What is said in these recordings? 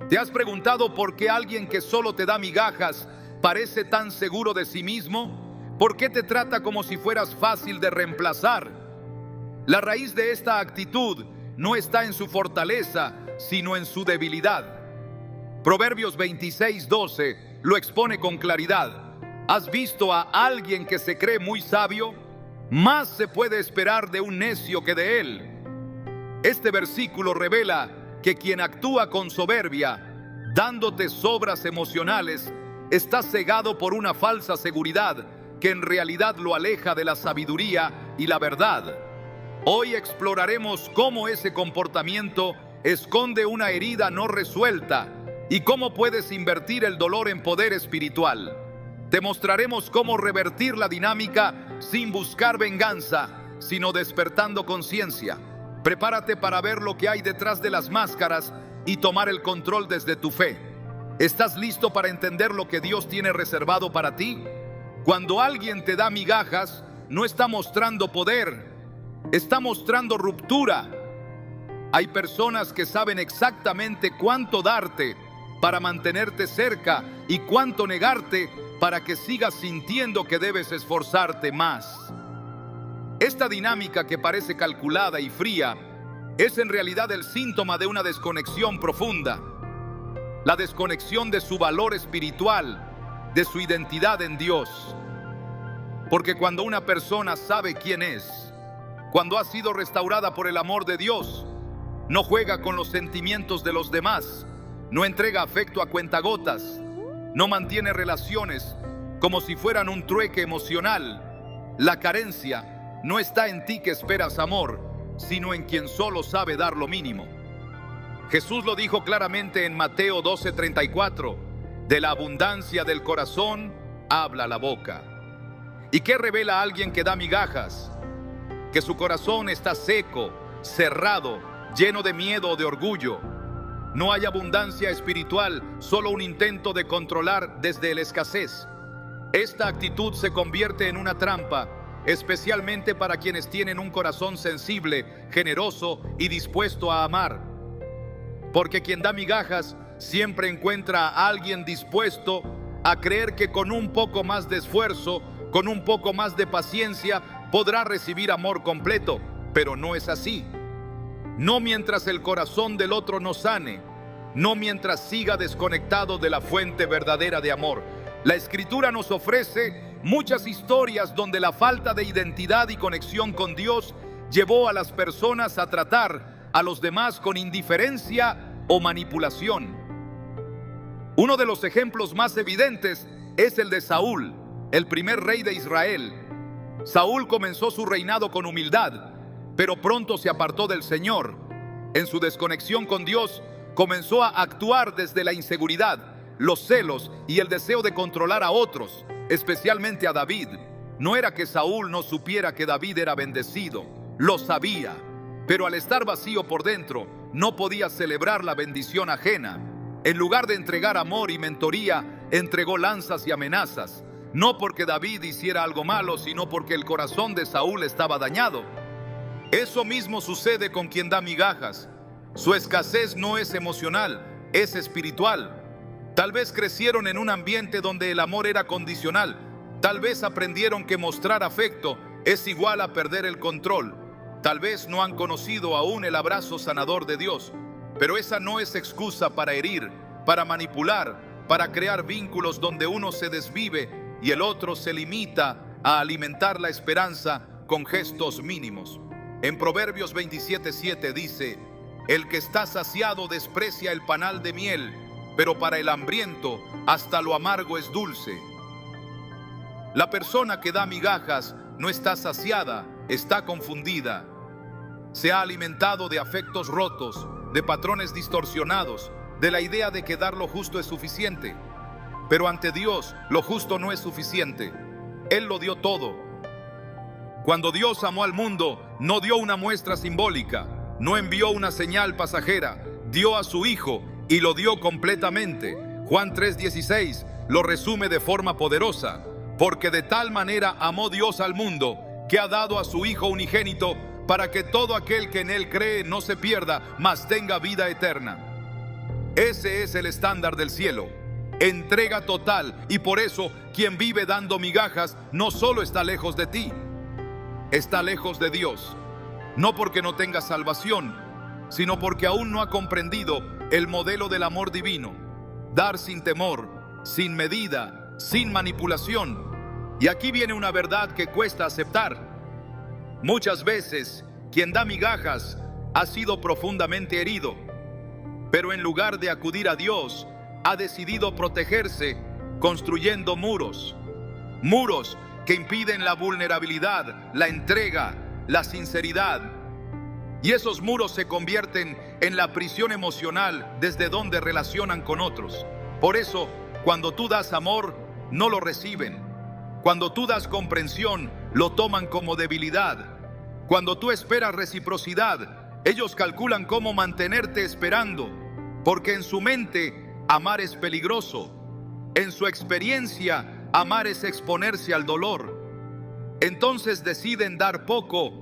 ¿Te has preguntado por qué alguien que solo te da migajas parece tan seguro de sí mismo? ¿Por qué te trata como si fueras fácil de reemplazar? La raíz de esta actitud no está en su fortaleza, sino en su debilidad. Proverbios 26:12 lo expone con claridad. ¿Has visto a alguien que se cree muy sabio? Más se puede esperar de un necio que de él. Este versículo revela que quien actúa con soberbia, dándote sobras emocionales, está cegado por una falsa seguridad que en realidad lo aleja de la sabiduría y la verdad. Hoy exploraremos cómo ese comportamiento esconde una herida no resuelta y cómo puedes invertir el dolor en poder espiritual. Te mostraremos cómo revertir la dinámica sin buscar venganza, sino despertando conciencia. Prepárate para ver lo que hay detrás de las máscaras y tomar el control desde tu fe. ¿Estás listo para entender lo que Dios tiene reservado para ti? Cuando alguien te da migajas, no está mostrando poder, está mostrando ruptura. Hay personas que saben exactamente cuánto darte para mantenerte cerca y cuánto negarte para que sigas sintiendo que debes esforzarte más. Esta dinámica que parece calculada y fría es en realidad el síntoma de una desconexión profunda. La desconexión de su valor espiritual, de su identidad en Dios. Porque cuando una persona sabe quién es, cuando ha sido restaurada por el amor de Dios, no juega con los sentimientos de los demás, no entrega afecto a cuentagotas, no mantiene relaciones como si fueran un trueque emocional. La carencia no está en ti que esperas amor, sino en quien solo sabe dar lo mínimo. Jesús lo dijo claramente en Mateo 12:34, de la abundancia del corazón habla la boca. ¿Y qué revela alguien que da migajas? Que su corazón está seco, cerrado, lleno de miedo o de orgullo. No hay abundancia espiritual, solo un intento de controlar desde la escasez. Esta actitud se convierte en una trampa, especialmente para quienes tienen un corazón sensible, generoso y dispuesto a amar. Porque quien da migajas siempre encuentra a alguien dispuesto a creer que con un poco más de esfuerzo, con un poco más de paciencia, podrá recibir amor completo. Pero no es así. No mientras el corazón del otro no sane, no mientras siga desconectado de la fuente verdadera de amor. La Escritura nos ofrece muchas historias donde la falta de identidad y conexión con Dios llevó a las personas a tratar a los demás con indiferencia o manipulación. Uno de los ejemplos más evidentes es el de Saúl, el primer rey de Israel. Saúl comenzó su reinado con humildad, pero pronto se apartó del Señor. En su desconexión con Dios, comenzó a actuar desde la inseguridad, los celos y el deseo de controlar a otros, especialmente a David. No era que Saúl no supiera que David era bendecido, lo sabía, pero al estar vacío por dentro, no podía celebrar la bendición ajena. En lugar de entregar amor y mentoría, entregó lanzas y amenazas, no porque David hiciera algo malo, sino porque el corazón de Saúl estaba dañado. Eso mismo sucede con quien da migajas. Su escasez no es emocional, es espiritual. Tal vez crecieron en un ambiente donde el amor era condicional. Tal vez aprendieron que mostrar afecto es igual a perder el control. Tal vez no han conocido aún el abrazo sanador de Dios. Pero esa no es excusa para herir, para manipular, para crear vínculos donde uno se desvive y el otro se limita a alimentar la esperanza con gestos mínimos. En Proverbios 27:7 dice: el que está saciado desprecia el panal de miel, pero para el hambriento hasta lo amargo es dulce. La persona que da migajas no está saciada, está confundida. Se ha alimentado de afectos rotos, de patrones distorsionados, de la idea de que dar lo justo es suficiente. Pero ante Dios, lo justo no es suficiente. Él lo dio todo. Cuando Dios amó al mundo, no dio una muestra simbólica, no envió una señal pasajera, dio a su Hijo y lo dio completamente. Juan 3:16 lo resume de forma poderosa: porque de tal manera amó Dios al mundo, que ha dado a su Hijo unigénito, para que todo aquel que en él cree no se pierda, mas tenga vida eterna. Ese es el estándar del cielo. Entrega total, y por eso quien vive dando migajas no solo está lejos de ti, está lejos de Dios. No porque no tenga salvación, sino porque aún no ha comprendido el modelo del amor divino. Dar sin temor, sin medida, sin manipulación. Y aquí viene una verdad que cuesta aceptar. Muchas veces, quien da migajas ha sido profundamente herido, pero en lugar de acudir a Dios, ha decidido protegerse construyendo muros. Muros que impiden la vulnerabilidad, la entrega, la sinceridad. Y esos muros se convierten en la prisión emocional desde donde relacionan con otros. Por eso, cuando tú das amor, no lo reciben. Cuando tú das comprensión, lo toman como debilidad. Cuando tú esperas reciprocidad, ellos calculan cómo mantenerte esperando, porque en su mente, amar es peligroso. En su experiencia, amar es exponerse al dolor. Entonces deciden dar poco,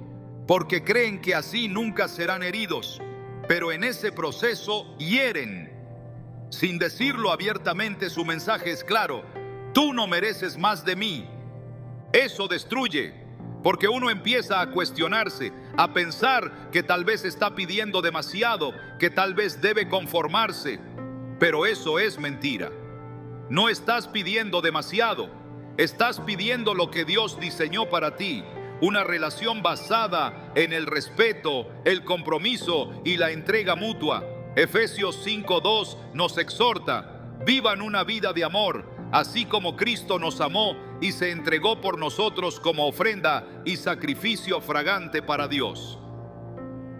porque creen que así nunca serán heridos, pero en ese proceso hieren. Sin decirlo abiertamente, su mensaje es claro: tú no mereces más de mí. Eso destruye, porque uno empieza a cuestionarse, a pensar que tal vez está pidiendo demasiado, que tal vez debe conformarse. Pero eso es mentira. No estás pidiendo demasiado, estás pidiendo lo que Dios diseñó para ti. Una relación basada en el respeto, el compromiso y la entrega mutua. Efesios 5:2 nos exhorta: vivan una vida de amor, así como Cristo nos amó y se entregó por nosotros como ofrenda y sacrificio fragante para Dios.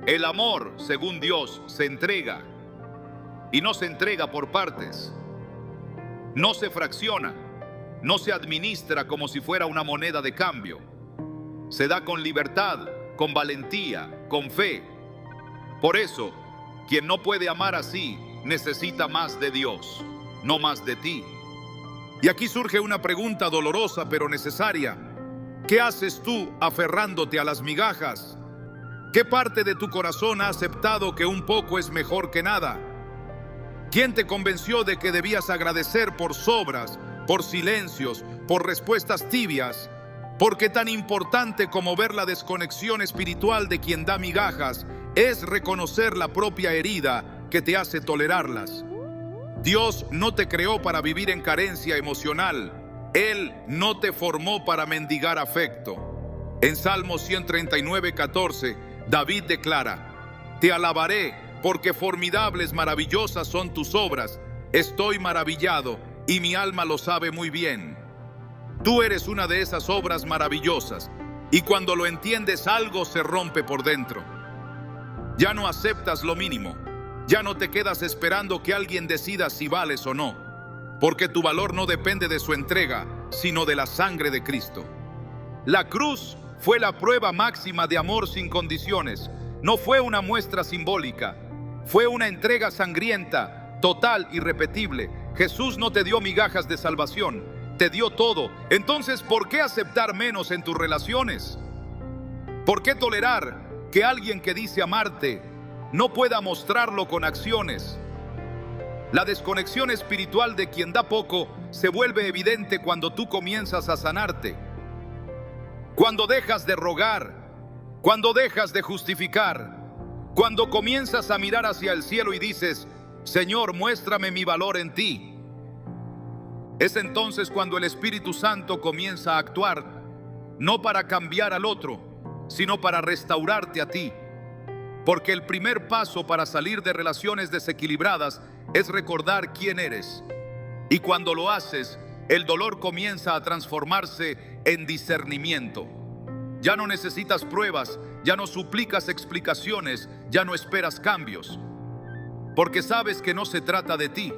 El amor, según Dios, se entrega, y no se entrega por partes. No se fracciona, no se administra como si fuera una moneda de cambio. Se da con libertad, con valentía, con fe. Por eso, quien no puede amar así, necesita más de Dios, no más de ti. Y aquí surge una pregunta dolorosa pero necesaria. ¿Qué haces tú aferrándote a las migajas? ¿Qué parte de tu corazón ha aceptado que un poco es mejor que nada? ¿Quién te convenció de que debías agradecer por sobras, por silencios, por respuestas tibias? Porque tan importante como ver la desconexión espiritual de quien da migajas es reconocer la propia herida que te hace tolerarlas. Dios no te creó para vivir en carencia emocional. Él no te formó para mendigar afecto. En Salmos 139:14, David declara: te alabaré porque formidables, maravillosas son tus obras. Estoy maravillado y mi alma lo sabe muy bien. Tú eres una de esas obras maravillosas, y cuando lo entiendes, algo se rompe por dentro. Ya no aceptas lo mínimo, ya no te quedas esperando que alguien decida si vales o no, porque tu valor no depende de su entrega, sino de la sangre de Cristo. La cruz fue la prueba máxima de amor sin condiciones. No fue una muestra simbólica, fue una entrega sangrienta, total, irrepetible. Jesús no te dio migajas de salvación, te dio todo. Entonces, ¿por qué aceptar menos en tus relaciones? ¿Por qué tolerar que alguien que dice amarte no pueda mostrarlo con acciones? La desconexión espiritual de quien da poco se vuelve evidente cuando tú comienzas a sanarte. Cuando dejas de rogar, cuando dejas de justificar, cuando comienzas a mirar hacia el cielo y dices: Señor, muéstrame mi valor en ti. Es entonces cuando el Espíritu Santo comienza a actuar, no para cambiar al otro, sino para restaurarte a ti. Porque el primer paso para salir de relaciones desequilibradas es recordar quién eres. Y cuando lo haces, el dolor comienza a transformarse en discernimiento. Ya no necesitas pruebas, ya no suplicas explicaciones, ya no esperas cambios. Porque sabes que no se trata de ti.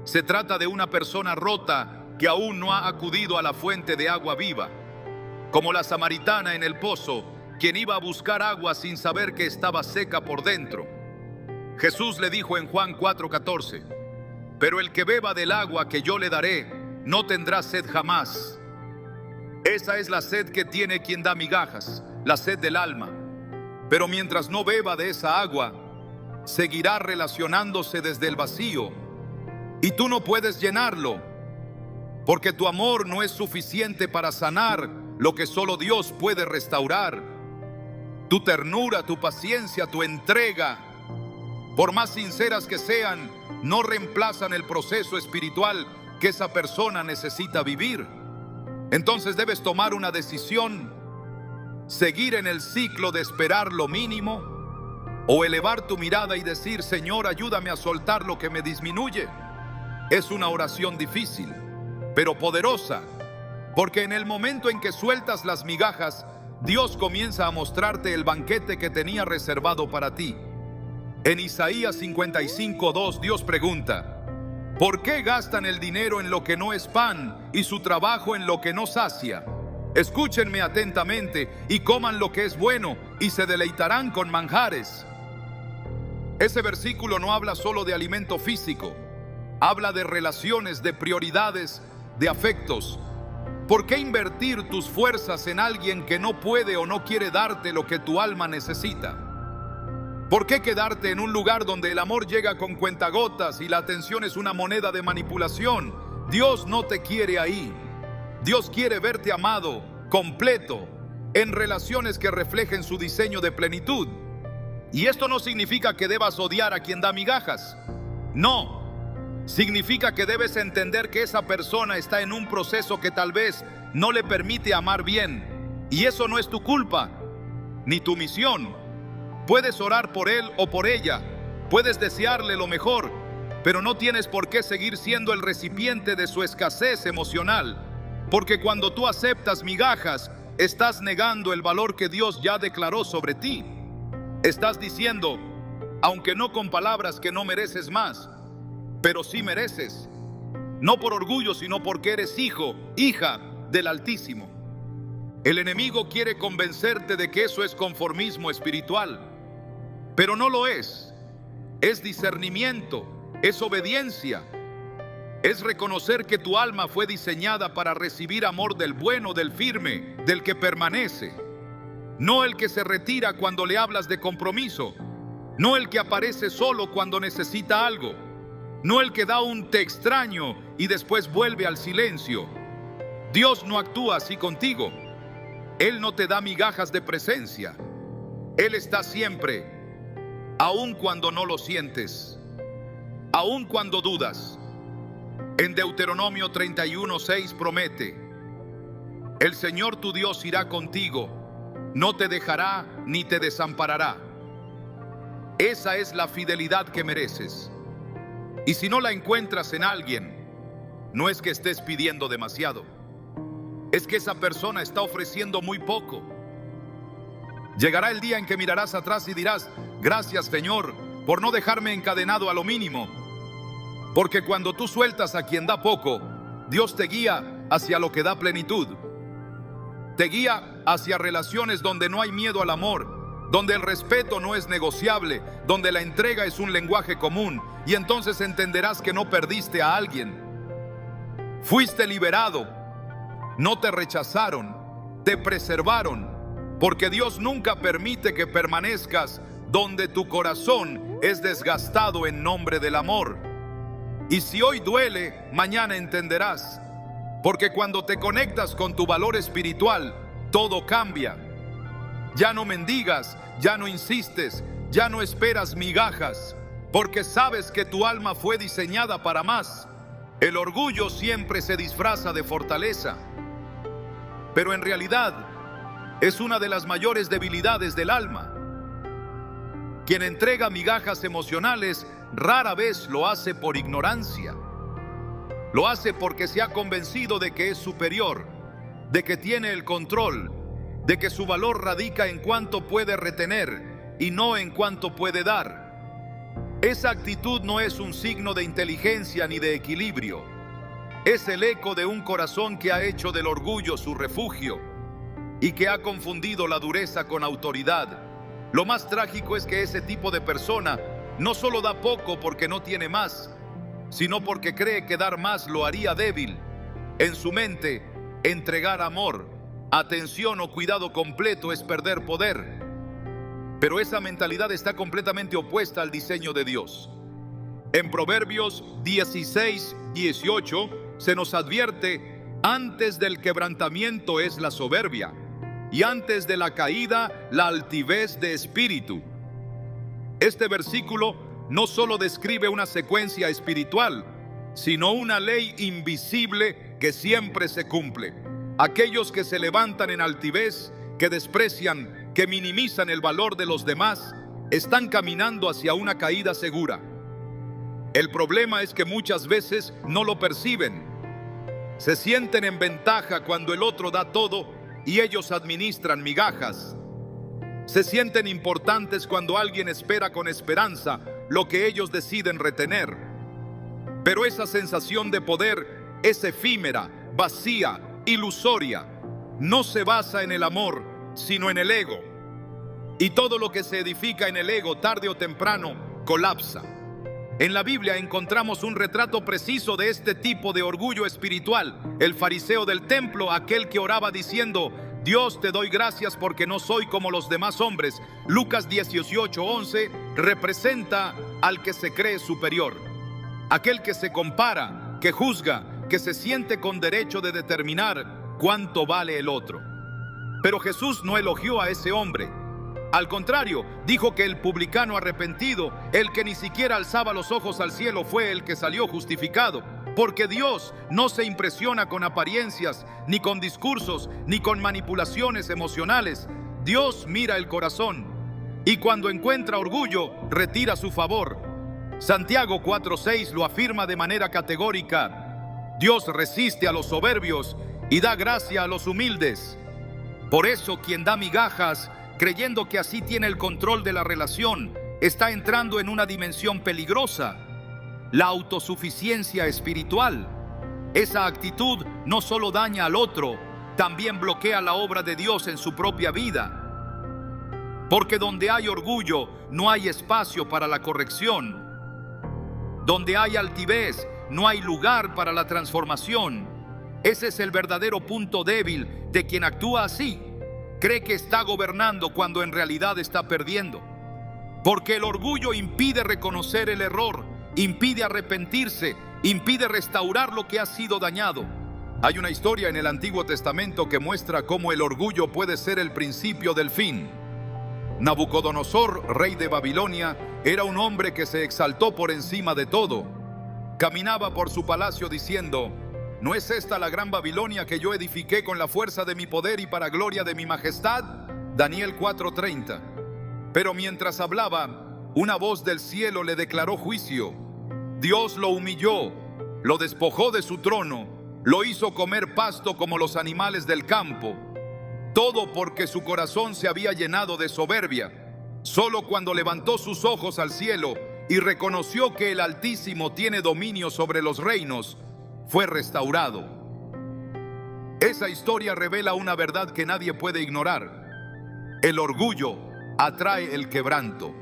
Se trata de una persona rota que aún no ha acudido a la fuente de agua viva. Como la samaritana en el pozo, quien iba a buscar agua sin saber que estaba seca por dentro. Jesús le dijo en Juan 4:14: pero el que beba del agua que yo le daré, no tendrá sed jamás. Esa es la sed que tiene quien da migajas, la sed del alma. Pero mientras no beba de esa agua, seguirá relacionándose desde el vacío y tú no puedes llenarlo, porque tu amor no es suficiente para sanar lo que solo Dios puede restaurar. Tu ternura, tu paciencia, tu entrega, por más sinceras que sean, no reemplazan el proceso espiritual que esa persona necesita vivir. Entonces debes tomar una decisión: seguir en el ciclo de esperar lo mínimo, o elevar tu mirada y decir: Señor, ayúdame a soltar lo que me disminuye. Es una oración difícil, pero poderosa, porque en el momento en que sueltas las migajas, Dios comienza a mostrarte el banquete que tenía reservado para ti. En Isaías 55:2, Dios pregunta: ¿por qué gastan el dinero en lo que no es pan y su trabajo en lo que no sacia? Escúchenme atentamente y coman lo que es bueno y se deleitarán con manjares. Ese versículo no habla solo de alimento físico, habla de relaciones, de prioridades, de afectos. ¿Por qué invertir tus fuerzas en alguien que no puede o no quiere darte lo que tu alma necesita? ¿Por qué quedarte en un lugar donde el amor llega con cuentagotas y la atención es una moneda de manipulación? Dios no te quiere ahí. Dios quiere verte amado, completo, en relaciones que reflejen su diseño de plenitud. Y esto no significa que debas odiar a quien da migajas. No. Significa que debes entender que esa persona está en un proceso que tal vez no le permite amar bien. Y eso no es tu culpa, ni tu misión. Puedes orar por él o por ella, puedes desearle lo mejor, pero no tienes por qué seguir siendo el recipiente de su escasez emocional, porque cuando tú aceptas migajas, estás negando el valor que Dios ya declaró sobre ti. Estás diciendo, aunque no con palabras, que no mereces más, pero sí mereces, no por orgullo, sino porque eres hijo, hija del Altísimo. El enemigo quiere convencerte de que eso es conformismo espiritual, pero no lo es. Es discernimiento, es obediencia, es reconocer que tu alma fue diseñada para recibir amor del bueno, del firme, del que permanece. No el que se retira cuando le hablas de compromiso, no el que aparece solo cuando necesita algo, no el que da un te extraño y después vuelve al silencio. Dios no actúa así contigo. Él no te da migajas de presencia. Él está siempre, aun cuando no lo sientes, aun cuando dudas. En Deuteronomio 31:6 promete: el Señor tu Dios irá contigo, no te dejará ni te desamparará. Esa es la fidelidad que mereces. Y si no la encuentras en alguien, no es que estés pidiendo demasiado, es que esa persona está ofreciendo muy poco. Llegará el día en que mirarás atrás y dirás: gracias, Señor, por no dejarme encadenado a lo mínimo. Porque cuando tú sueltas a quien da poco, Dios te guía hacia lo que da plenitud. Te guía hacia relaciones donde no hay miedo al amor, donde el respeto no es negociable, donde la entrega es un lenguaje común, y entonces entenderás que no perdiste a alguien. Fuiste liberado, no te rechazaron, te preservaron, porque Dios nunca permite que permanezcas donde tu corazón es desgastado en nombre del amor. Y si hoy duele, mañana entenderás, porque cuando te conectas con tu valor espiritual, todo cambia. Ya no mendigas, ya no insistes, ya no esperas migajas, porque sabes que tu alma fue diseñada para más. El orgullo siempre se disfraza de fortaleza, pero en realidad es una de las mayores debilidades del alma. Quien entrega migajas emocionales rara vez lo hace por ignorancia. Lo hace porque se ha convencido de que es superior, de que tiene el control, de que su valor radica en cuánto puede retener y no en cuánto puede dar. Esa actitud no es un signo de inteligencia ni de equilibrio. Es el eco de un corazón que ha hecho del orgullo su refugio y que ha confundido la dureza con autoridad. Lo más trágico es que ese tipo de persona no solo da poco porque no tiene más, sino porque cree que dar más lo haría débil. En su mente, entregar amor, atención o cuidado completo es perder poder. Pero esa mentalidad está completamente opuesta al diseño de Dios. En Proverbios 16:18 se nos advierte: antes del quebrantamiento es la soberbia, y antes de la caída la altivez de espíritu. Este versículo no solo describe una secuencia espiritual, sino una ley invisible que siempre se cumple. Aquellos que se levantan en altivez, que desprecian, que minimizan el valor de los demás, están caminando hacia una caída segura. El problema es que muchas veces no lo perciben. Se sienten en ventaja cuando el otro da todo y ellos administran migajas. Se sienten importantes cuando alguien espera con esperanza lo que ellos deciden retener. Pero esa sensación de poder es efímera, vacía, ilusoria. No se basa en el amor, sino en el ego. Y todo lo que se edifica en el ego, tarde o temprano, colapsa. En la Biblia encontramos un retrato preciso de este tipo de orgullo espiritual. El fariseo del templo, aquel que oraba diciendo: Dios, te doy gracias porque no soy como los demás hombres. Lucas 18:11 representa al que se cree superior, aquel que se compara, que juzga, que se siente con derecho de determinar cuánto vale el otro. Pero Jesús no elogió a ese hombre. Al contrario, dijo que el publicano arrepentido, el que ni siquiera alzaba los ojos al cielo, fue el que salió justificado. Porque Dios no se impresiona con apariencias, ni con discursos, ni con manipulaciones emocionales. Dios mira el corazón, y cuando encuentra orgullo, retira su favor. Santiago 4:6 lo afirma de manera categórica: Dios resiste a los soberbios y da gracia a los humildes. Por eso, quien da migajas, creyendo que así tiene el control de la relación, está entrando en una dimensión peligrosa: la autosuficiencia espiritual. Esa actitud no solo daña al otro, también bloquea la obra de Dios en su propia vida. Porque donde hay orgullo, no hay espacio para la corrección. Donde hay altivez, no hay lugar para la transformación. Ese es el verdadero punto débil de quien actúa así. Cree que está gobernando cuando en realidad está perdiendo. Porque el orgullo impide reconocer el error, impide arrepentirse, impide restaurar lo que ha sido dañado. Hay una historia en el Antiguo Testamento que muestra cómo el orgullo puede ser el principio del fin. Nabucodonosor, rey de Babilonia, era un hombre que se exaltó por encima de todo. Caminaba por su palacio diciendo: ¿no es esta la gran Babilonia que yo edifiqué con la fuerza de mi poder y para gloria de mi majestad? Daniel 4:30. Pero mientras hablaba, una voz del cielo le declaró juicio. Dios lo humilló, lo despojó de su trono, lo hizo comer pasto como los animales del campo. Todo porque su corazón se había llenado de soberbia. Solo cuando levantó sus ojos al cielo y reconoció que el Altísimo tiene dominio sobre los reinos, fue restaurado. Esa historia revela una verdad que nadie puede ignorar: el orgullo atrae el quebranto.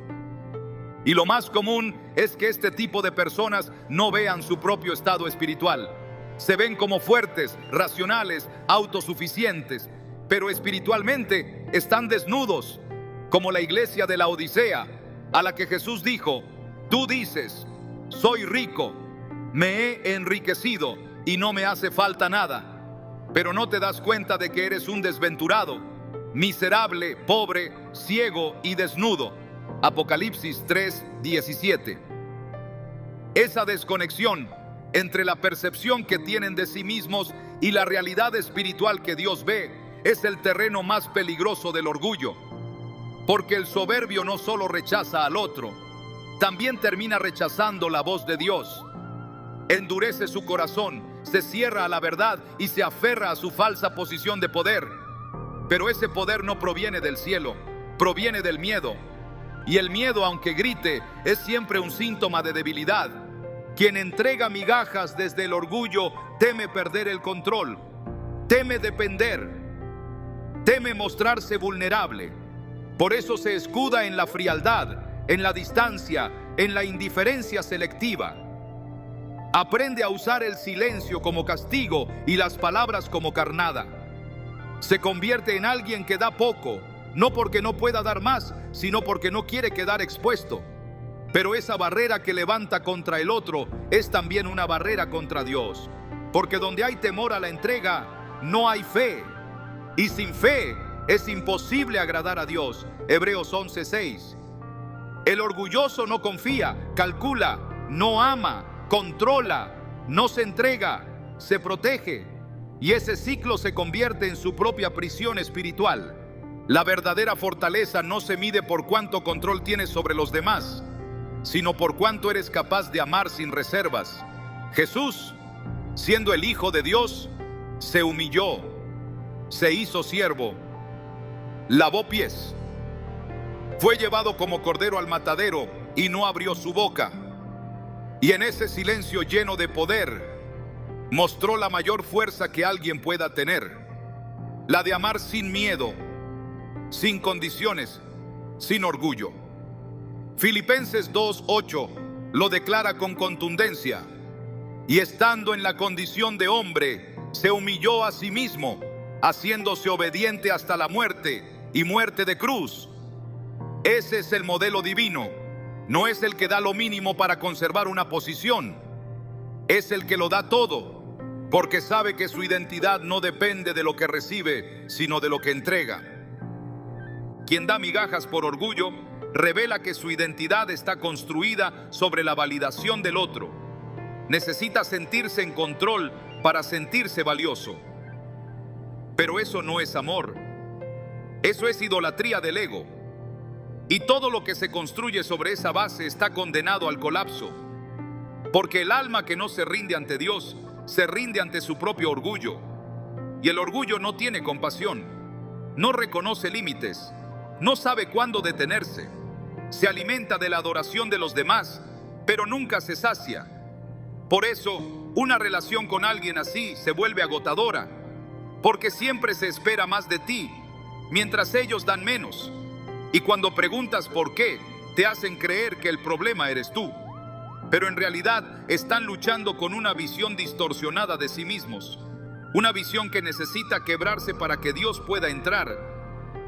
Y lo más común es que este tipo de personas no vean su propio estado espiritual. Se ven como fuertes, racionales, autosuficientes, pero espiritualmente están desnudos, como la iglesia de la Odisea, a la que Jesús dijo: tú dices, soy rico, me he enriquecido y no me hace falta nada, pero no te das cuenta de que eres un desventurado, miserable, pobre, ciego y desnudo. Apocalipsis 3:17. Esa desconexión entre la percepción que tienen de sí mismos y la realidad espiritual que Dios ve es el terreno más peligroso del orgullo. Porque el soberbio no solo rechaza al otro, también termina rechazando la voz de Dios. Endurece su corazón, se cierra a la verdad y se aferra a su falsa posición de poder. Pero ese poder no proviene del cielo, proviene del miedo. Y el miedo, aunque grite, es siempre un síntoma de debilidad. Quien entrega migajas desde el orgullo teme perder el control, teme depender, teme mostrarse vulnerable. Por eso se escuda en la frialdad, en la distancia, en la indiferencia selectiva. Aprende a usar el silencio como castigo y las palabras como carnada. Se convierte en alguien que da poco, no porque no pueda dar más, sino porque no quiere quedar expuesto. Pero esa barrera que levanta contra el otro es también una barrera contra Dios. Porque donde hay temor a la entrega, no hay fe. Y sin fe es imposible agradar a Dios. Hebreos 11:6. El orgulloso no confía, calcula, no ama, controla, no se entrega, se protege. Y ese ciclo se convierte en su propia prisión espiritual. La verdadera fortaleza no se mide por cuánto control tienes sobre los demás, sino por cuánto eres capaz de amar sin reservas. Jesús, siendo el Hijo de Dios, se humilló, se hizo siervo, lavó pies, fue llevado como cordero al matadero y no abrió su boca. Y en ese silencio lleno de poder, mostró la mayor fuerza que alguien pueda tener, la de amar sin miedo, sin condiciones, sin orgullo. Filipenses 2:8 lo declara con contundencia: y estando en la condición de hombre, se humilló a sí mismo, haciéndose obediente hasta la muerte y muerte de cruz. Ese es el modelo divino. No es el que da lo mínimo para conservar una posición, es el que lo da todo, porque sabe que su identidad no depende de lo que recibe, sino de lo que entrega. Quien da migajas por orgullo revela que su identidad está construida sobre la validación del otro. Necesita sentirse en control para sentirse valioso. Pero eso no es amor. Eso es idolatría del ego. Y todo lo que se construye sobre esa base está condenado al colapso. Porque el alma que no se rinde ante Dios, se rinde ante su propio orgullo. Y el orgullo no tiene compasión, no reconoce límites, no sabe cuándo detenerse. Se alimenta de la adoración de los demás, pero nunca se sacia. Por eso, una relación con alguien así se vuelve agotadora, porque siempre se espera más de ti, mientras ellos dan menos. Y cuando preguntas por qué, te hacen creer que el problema eres tú. Pero en realidad están luchando con una visión distorsionada de sí mismos. Una visión que necesita quebrarse para que Dios pueda entrar.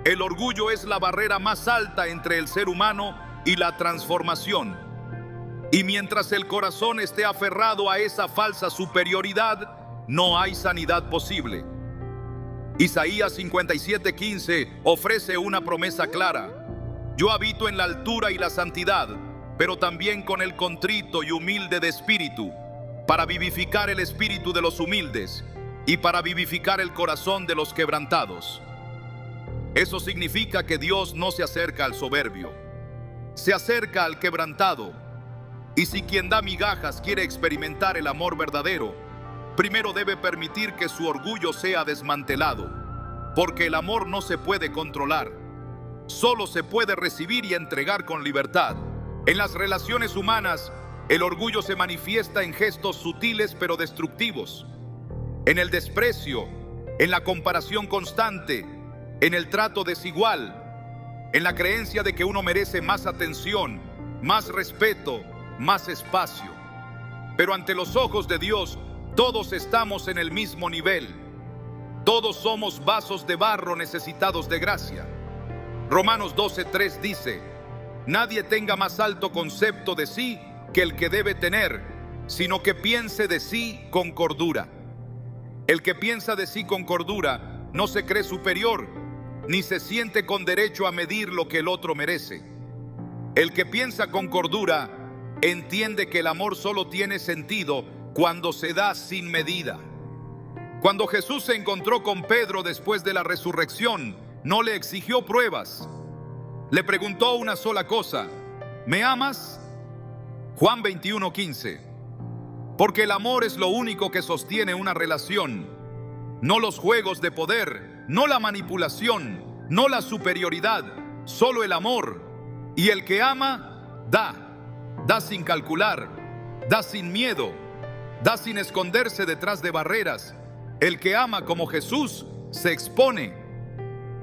El orgullo es la barrera más alta entre el ser humano y la transformación. Y mientras el corazón esté aferrado a esa falsa superioridad, no hay sanidad posible. Isaías 57:15 ofrece una promesa clara: yo habito en la altura y la santidad, pero también con el contrito y humilde de espíritu, para vivificar el espíritu de los humildes y para vivificar el corazón de los quebrantados. Eso significa que Dios no se acerca al soberbio, se acerca al quebrantado. Y si quien da migajas quiere experimentar el amor verdadero, primero debe permitir que su orgullo sea desmantelado, porque el amor no se puede controlar, solo se puede recibir y entregar con libertad. En las relaciones humanas, el orgullo se manifiesta en gestos sutiles pero destructivos, en el desprecio, en la comparación constante, en el trato desigual, en la creencia de que uno merece más atención, más respeto, más espacio. Pero ante los ojos de Dios, todos estamos en el mismo nivel. Todos somos vasos de barro necesitados de gracia. Romanos 12:3 dice: nadie tenga más alto concepto de sí que el que debe tener, sino que piense de sí con cordura. El que piensa de sí con cordura no se cree superior, ni se siente con derecho a medir lo que el otro merece. El que piensa con cordura entiende que el amor solo tiene sentido cuando se da sin medida. Cuando Jesús se encontró con Pedro después de la resurrección, no le exigió pruebas. Le preguntó una sola cosa: ¿me amas? Juan 21:15. Porque el amor es lo único que sostiene una relación, no los juegos de poder, no la manipulación, no la superioridad, solo el amor. Y el que ama, da sin calcular, da sin miedo, da sin esconderse detrás de barreras. El que ama como Jesús se expone,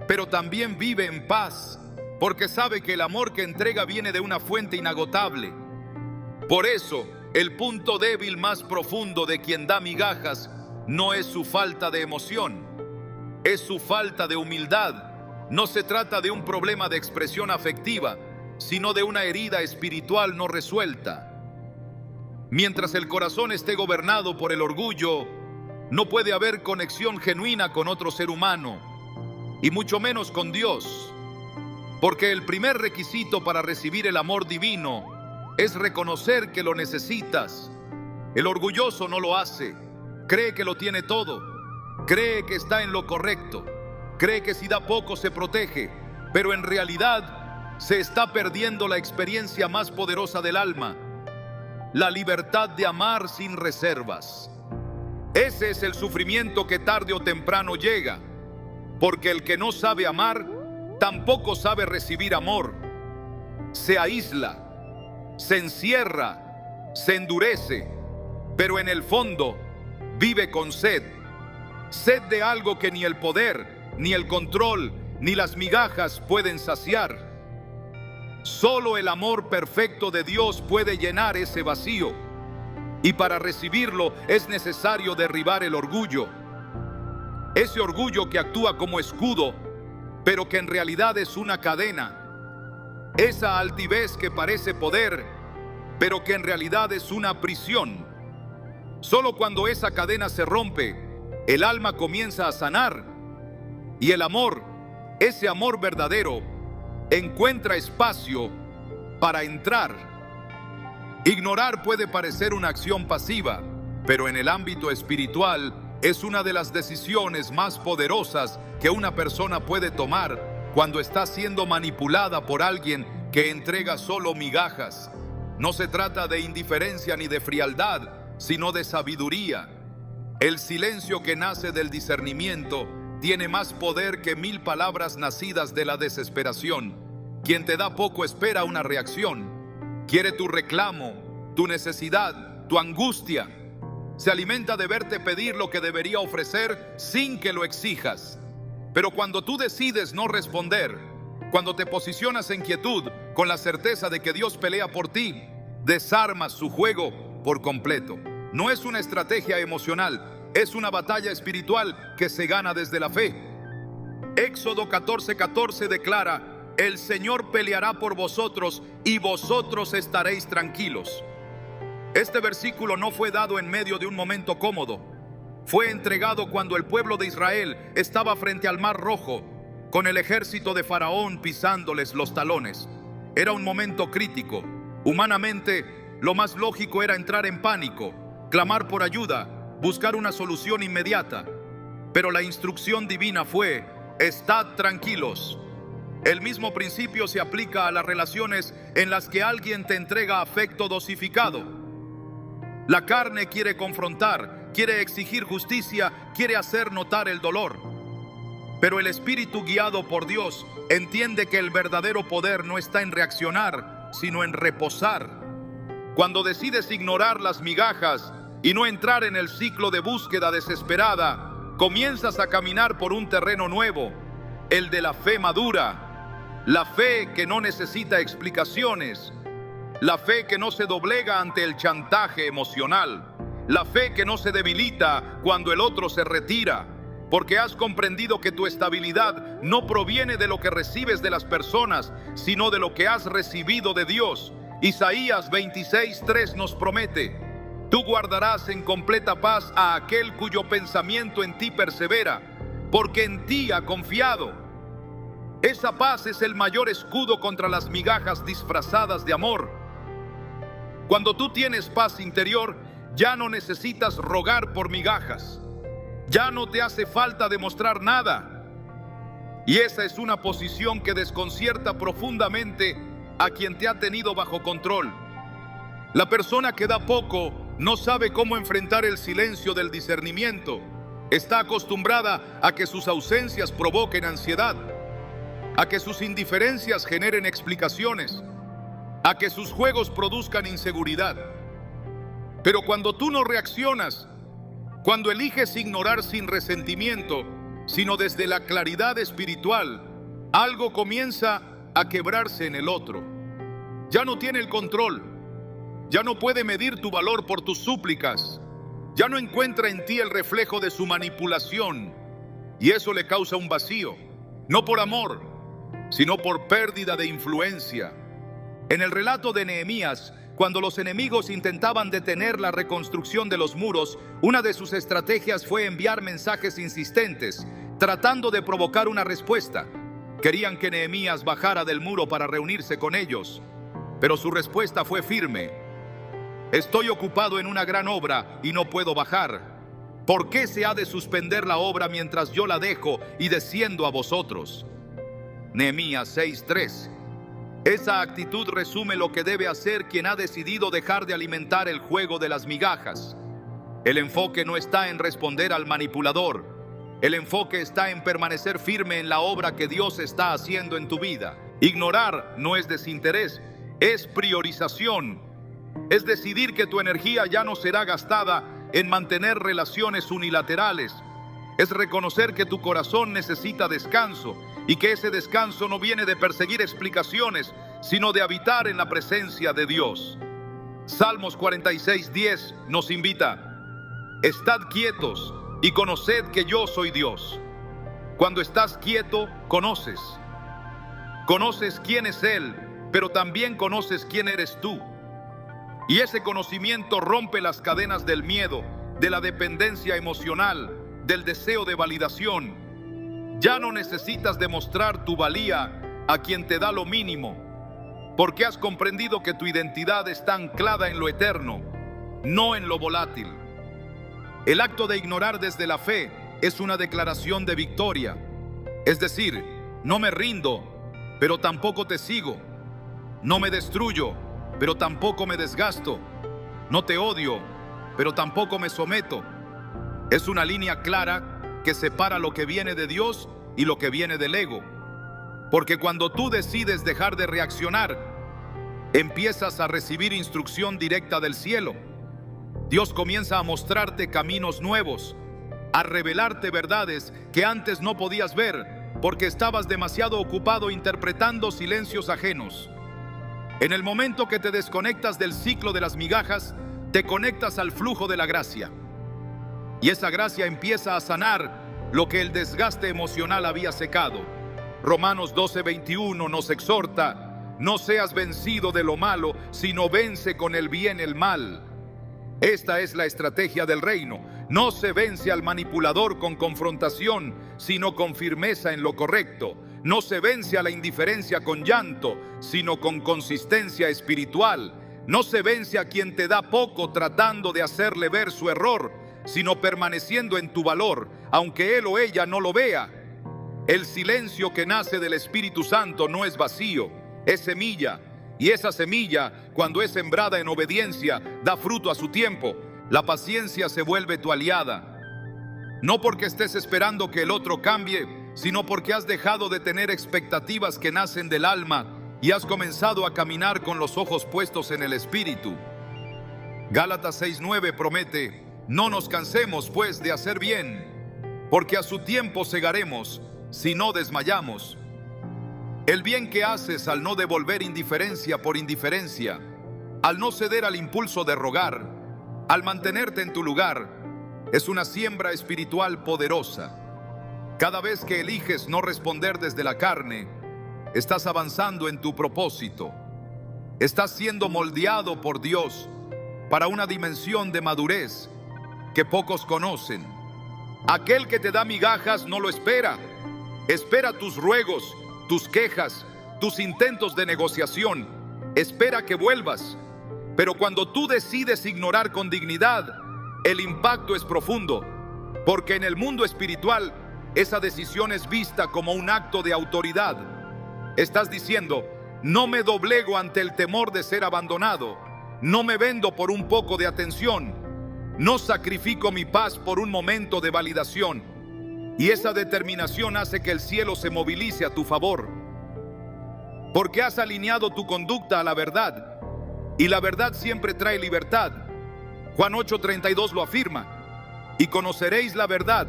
pero también vive en paz, porque sabe que el amor que entrega viene de una fuente inagotable. Por eso, el punto débil más profundo de quien da migajas no es su falta de emoción, es su falta de humildad, No se trata de un problema de expresión afectiva, sino de una herida espiritual no resuelta. Mientras el corazón esté gobernado por el orgullo, no puede haber conexión genuina con otro ser humano, y mucho menos con Dios, porque el primer requisito para recibir el amor divino es reconocer que lo necesitas. El orgulloso no lo hace, cree que lo tiene todo, cree que está en lo correcto, cree que si da poco se protege, pero en realidad se está perdiendo la experiencia más poderosa del alma, la libertad de amar sin reservas. Ese es el sufrimiento que tarde o temprano llega, porque el que no sabe amar tampoco sabe recibir amor. Se aísla, se encierra, se endurece, pero en el fondo vive con sed de algo que ni el poder, ni el control, ni las migajas pueden saciar. Solo el amor perfecto de Dios puede llenar ese vacío, y para recibirlo es necesario derribar el orgullo. Ese orgullo que actúa como escudo, pero que en realidad es una cadena. Esa altivez que parece poder, pero que en realidad es una prisión. Solo cuando esa cadena se rompe, el alma comienza a sanar, y el amor, ese amor verdadero, encuentra espacio para entrar. Ignorar puede parecer una acción pasiva, pero en el ámbito espiritual es una de las decisiones más poderosas que una persona puede tomar cuando está siendo manipulada por alguien que entrega solo migajas. No se trata de indiferencia ni de frialdad, sino de sabiduría. El silencio que nace del discernimiento tiene más poder que 1000 palabras nacidas de la desesperación. Quien te da poco espera una reacción. Quiere tu reclamo, tu necesidad, tu angustia. Se alimenta de verte pedir lo que debería ofrecer sin que lo exijas. Pero cuando tú decides no responder, cuando te posicionas en quietud con la certeza de que Dios pelea por ti, desarmas su juego por completo. No es una estrategia emocional, es una batalla espiritual que se gana desde la fe. Éxodo 14:14 declara: el Señor peleará por vosotros y vosotros estaréis tranquilos. Este versículo no fue dado en medio de un momento cómodo. Fue entregado cuando el pueblo de Israel estaba frente al Mar Rojo, con el ejército de Faraón pisándoles los talones. Era un momento crítico. Humanamente, lo más lógico era entrar en pánico, clamar por ayuda, buscar una solución inmediata. Pero la instrucción divina fue: estad tranquilos. El mismo principio se aplica a las relaciones en las que alguien te entrega afecto dosificado. La carne quiere confrontar, quiere exigir justicia, quiere hacer notar el dolor. Pero el espíritu guiado por Dios entiende que el verdadero poder no está en reaccionar, sino en reposar. Cuando decides ignorar las migajas y no entrar en el ciclo de búsqueda desesperada, comienzas a caminar por un terreno nuevo, el de la fe madura, la fe que no necesita explicaciones, la fe que no se doblega ante el chantaje emocional, la fe que no se debilita cuando el otro se retira, porque has comprendido que tu estabilidad no proviene de lo que recibes de las personas, sino de lo que has recibido de Dios. Isaías 26:3 nos promete: tú guardarás en completa paz a aquel cuyo pensamiento en ti persevera, porque en ti ha confiado. Esa paz es el mayor escudo contra las migajas disfrazadas de amor. Cuando tú tienes paz interior, ya no necesitas rogar por migajas. Ya no te hace falta demostrar nada. Y esa es una posición que desconcierta profundamente a quien te ha tenido bajo control. La persona que da poco no sabe cómo enfrentar el silencio del discernimiento. Está acostumbrada a que sus ausencias provoquen ansiedad, a que sus indiferencias generen explicaciones, a que sus juegos produzcan inseguridad. Pero cuando tú no reaccionas, cuando eliges ignorar sin resentimiento, sino desde la claridad espiritual, algo comienza a quebrarse en el otro. Ya no tiene el control, ya no puede medir tu valor por tus súplicas, ya no encuentra en ti el reflejo de su manipulación, y eso le causa un vacío. no por amor, sino por pérdida de influencia. En el relato de Nehemías, cuando los enemigos intentaban detener la reconstrucción de los muros, una de sus estrategias fue enviar mensajes insistentes, tratando de provocar una respuesta. Querían que Nehemías bajara del muro para reunirse con ellos, pero su respuesta fue firme: estoy ocupado en una gran obra y no puedo bajar. ¿Por qué se ha de suspender la obra mientras yo la dejo y desciendo a vosotros? Nehemías 6:3. Esa actitud resume lo que debe hacer quien ha decidido dejar de alimentar el juego de las migajas. El enfoque no está en responder al manipulador. El enfoque está en permanecer firme en la obra que Dios está haciendo en tu vida. Ignorar no es desinterés, es priorización. Es decidir que tu energía ya no será gastada en mantener relaciones unilaterales. Es reconocer que tu corazón necesita descanso y que ese descanso no viene de perseguir explicaciones, sino de habitar en la presencia de Dios. Salmos 46:10 nos invita: estad quietos y conoced que yo soy Dios. Cuando estás quieto, conoces. Conoces quién es Él, pero también conoces quién eres tú. Y ese conocimiento rompe las cadenas del miedo, de la dependencia emocional, del deseo de validación. Ya no necesitas demostrar tu valía a quien te da lo mínimo, porque has comprendido que tu identidad está anclada en lo eterno, no en lo volátil. El acto de ignorar desde la fe es una declaración de victoria. Es decir, no me rindo, pero tampoco te sigo. No me destruyo, pero tampoco me desgasto. No te odio, pero tampoco me someto. Es una línea clara que separa lo que viene de Dios y lo que viene del ego. Porque cuando tú decides dejar de reaccionar, empiezas a recibir instrucción directa del cielo. Dios comienza a mostrarte caminos nuevos, a revelarte verdades que antes no podías ver porque estabas demasiado ocupado interpretando silencios ajenos. En el momento que te desconectas del ciclo de las migajas, te conectas al flujo de la gracia. Y esa gracia empieza a sanar lo que el desgaste emocional había secado. Romanos 12:21 nos exhorta: no seas vencido de lo malo, sino vence con el bien el mal. Esta es la estrategia del reino. No se vence al manipulador con confrontación, sino con firmeza en lo correcto. No se vence a la indiferencia con llanto, sino con consistencia espiritual. No se vence a quien te da poco tratando de hacerle ver su error, sino permaneciendo en tu valor, aunque él o ella no lo vea. El silencio que nace del Espíritu Santo no es vacío, es semilla. Y esa semilla, cuando es sembrada en obediencia, da fruto a su tiempo. La paciencia se vuelve tu aliada. No porque estés esperando que el otro cambie, sino porque has dejado de tener expectativas que nacen del alma y has comenzado a caminar con los ojos puestos en el Espíritu. Gálatas 6:9 promete: no nos cansemos pues de hacer bien, porque a su tiempo segaremos si no desmayamos. El bien que haces al no devolver indiferencia por indiferencia, al no ceder al impulso de rogar, al mantenerte en tu lugar, es una siembra espiritual poderosa. Cada vez que eliges no responder desde la carne, estás avanzando en tu propósito. Estás siendo moldeado por Dios para una dimensión de madurez que pocos conocen. Aquel que te da migajas no lo espera. Espera tus ruegos, tus quejas, tus intentos de negociación. Espera que vuelvas. Pero cuando tú decides ignorar con dignidad, el impacto es profundo, porque en el mundo espiritual esa decisión es vista como un acto de autoridad. Estás diciendo: no me doblego ante el temor de ser abandonado, no me vendo por un poco de atención, no sacrifico mi paz por un momento de validación. Y esa determinación hace que el cielo se movilice a tu favor, porque has alineado tu conducta a la verdad, y la verdad siempre trae libertad. Juan 8:32 lo afirma: y conoceréis la verdad,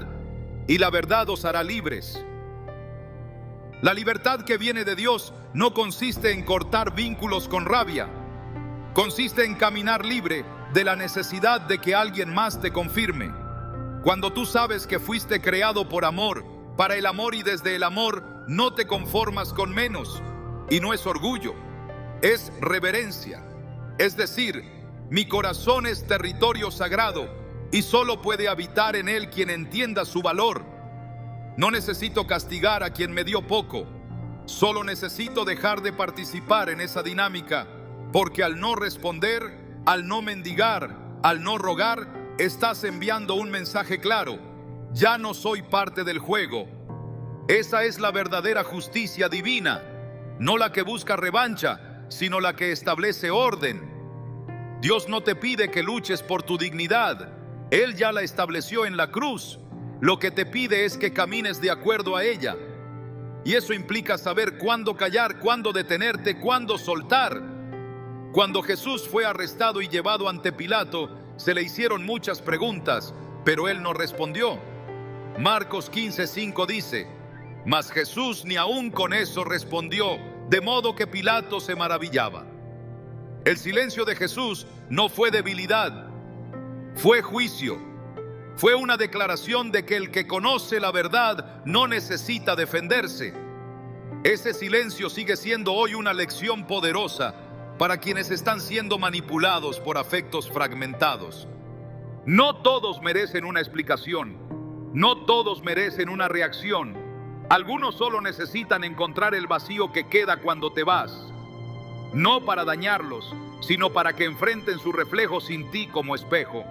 y la verdad os hará libres. La libertad que viene de Dios no consiste en cortar vínculos con rabia, consiste en caminar libre de la necesidad de que alguien más te confirme. Cuando tú sabes que fuiste creado por amor para el amor, y desde el amor no te conformas con menos. Y no es orgullo, es reverencia. Es decir, mi corazón es territorio sagrado y solo puede habitar en él quien entienda su valor. No necesito castigar a quien me dio poco, solo necesito dejar de participar en esa dinámica, porque al no responder, al no mendigar, al no rogar, estás enviando un mensaje claro: ya no soy parte del juego. Esa es la verdadera justicia divina, no la que busca revancha, sino la que establece orden. Dios no te pide que luches por tu dignidad, Él ya la estableció en la cruz. Lo que te pide es que camines de acuerdo a ella. Y eso implica saber cuándo callar, cuándo detenerte, cuándo soltar. Cuando Jesús fue arrestado y llevado ante Pilato, se le hicieron muchas preguntas, pero él no respondió. Marcos 15:5 dice: mas Jesús ni aún con eso respondió, de modo que Pilato se maravillaba. El silencio de Jesús no fue debilidad, fue juicio. Fue una declaración de que el que conoce la verdad no necesita defenderse. Ese silencio sigue siendo hoy una lección poderosa para quienes están siendo manipulados por afectos fragmentados. No todos merecen una explicación, no todos merecen una reacción. Algunos solo necesitan encontrar el vacío que queda cuando te vas. No para dañarlos, sino para que enfrenten su reflejo sin ti como espejo.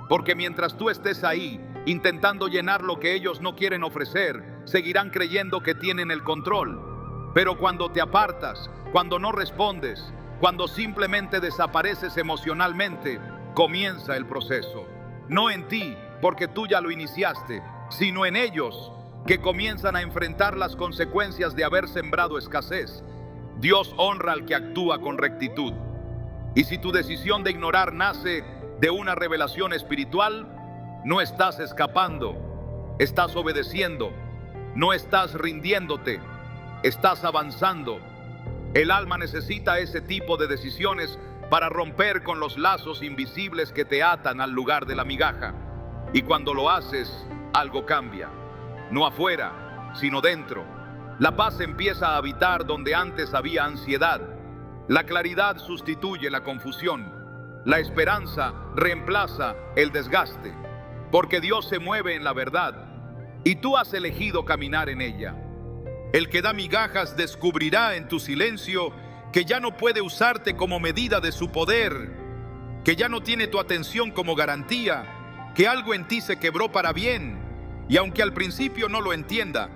Porque mientras tú estés ahí, intentando llenar lo que ellos no quieren ofrecer, seguirán creyendo que tienen el control. Pero cuando te apartas, cuando no respondes, cuando simplemente desapareces emocionalmente, comienza el proceso. No en ti, porque tú ya lo iniciaste, sino en ellos, que comienzan a enfrentar las consecuencias de haber sembrado escasez. Dios honra al que actúa con rectitud. Y si tu decisión de ignorar nace de una revelación espiritual, no estás escapando, estás obedeciendo, no estás rindiéndote, estás avanzando. El alma necesita ese tipo de decisiones para romper con los lazos invisibles que te atan al lugar de la migaja. Y cuando lo haces, algo cambia, no afuera, sino dentro. La paz empieza a habitar donde antes había ansiedad. La claridad sustituye la confusión. La esperanza reemplaza el desgaste, porque Dios se mueve en la verdad y tú has elegido caminar en ella. El que da migajas descubrirá en tu silencio que ya no puede usarte como medida de su poder, que ya no tiene tu atención como garantía, que algo en ti se quebró para bien, y aunque al principio no lo entienda,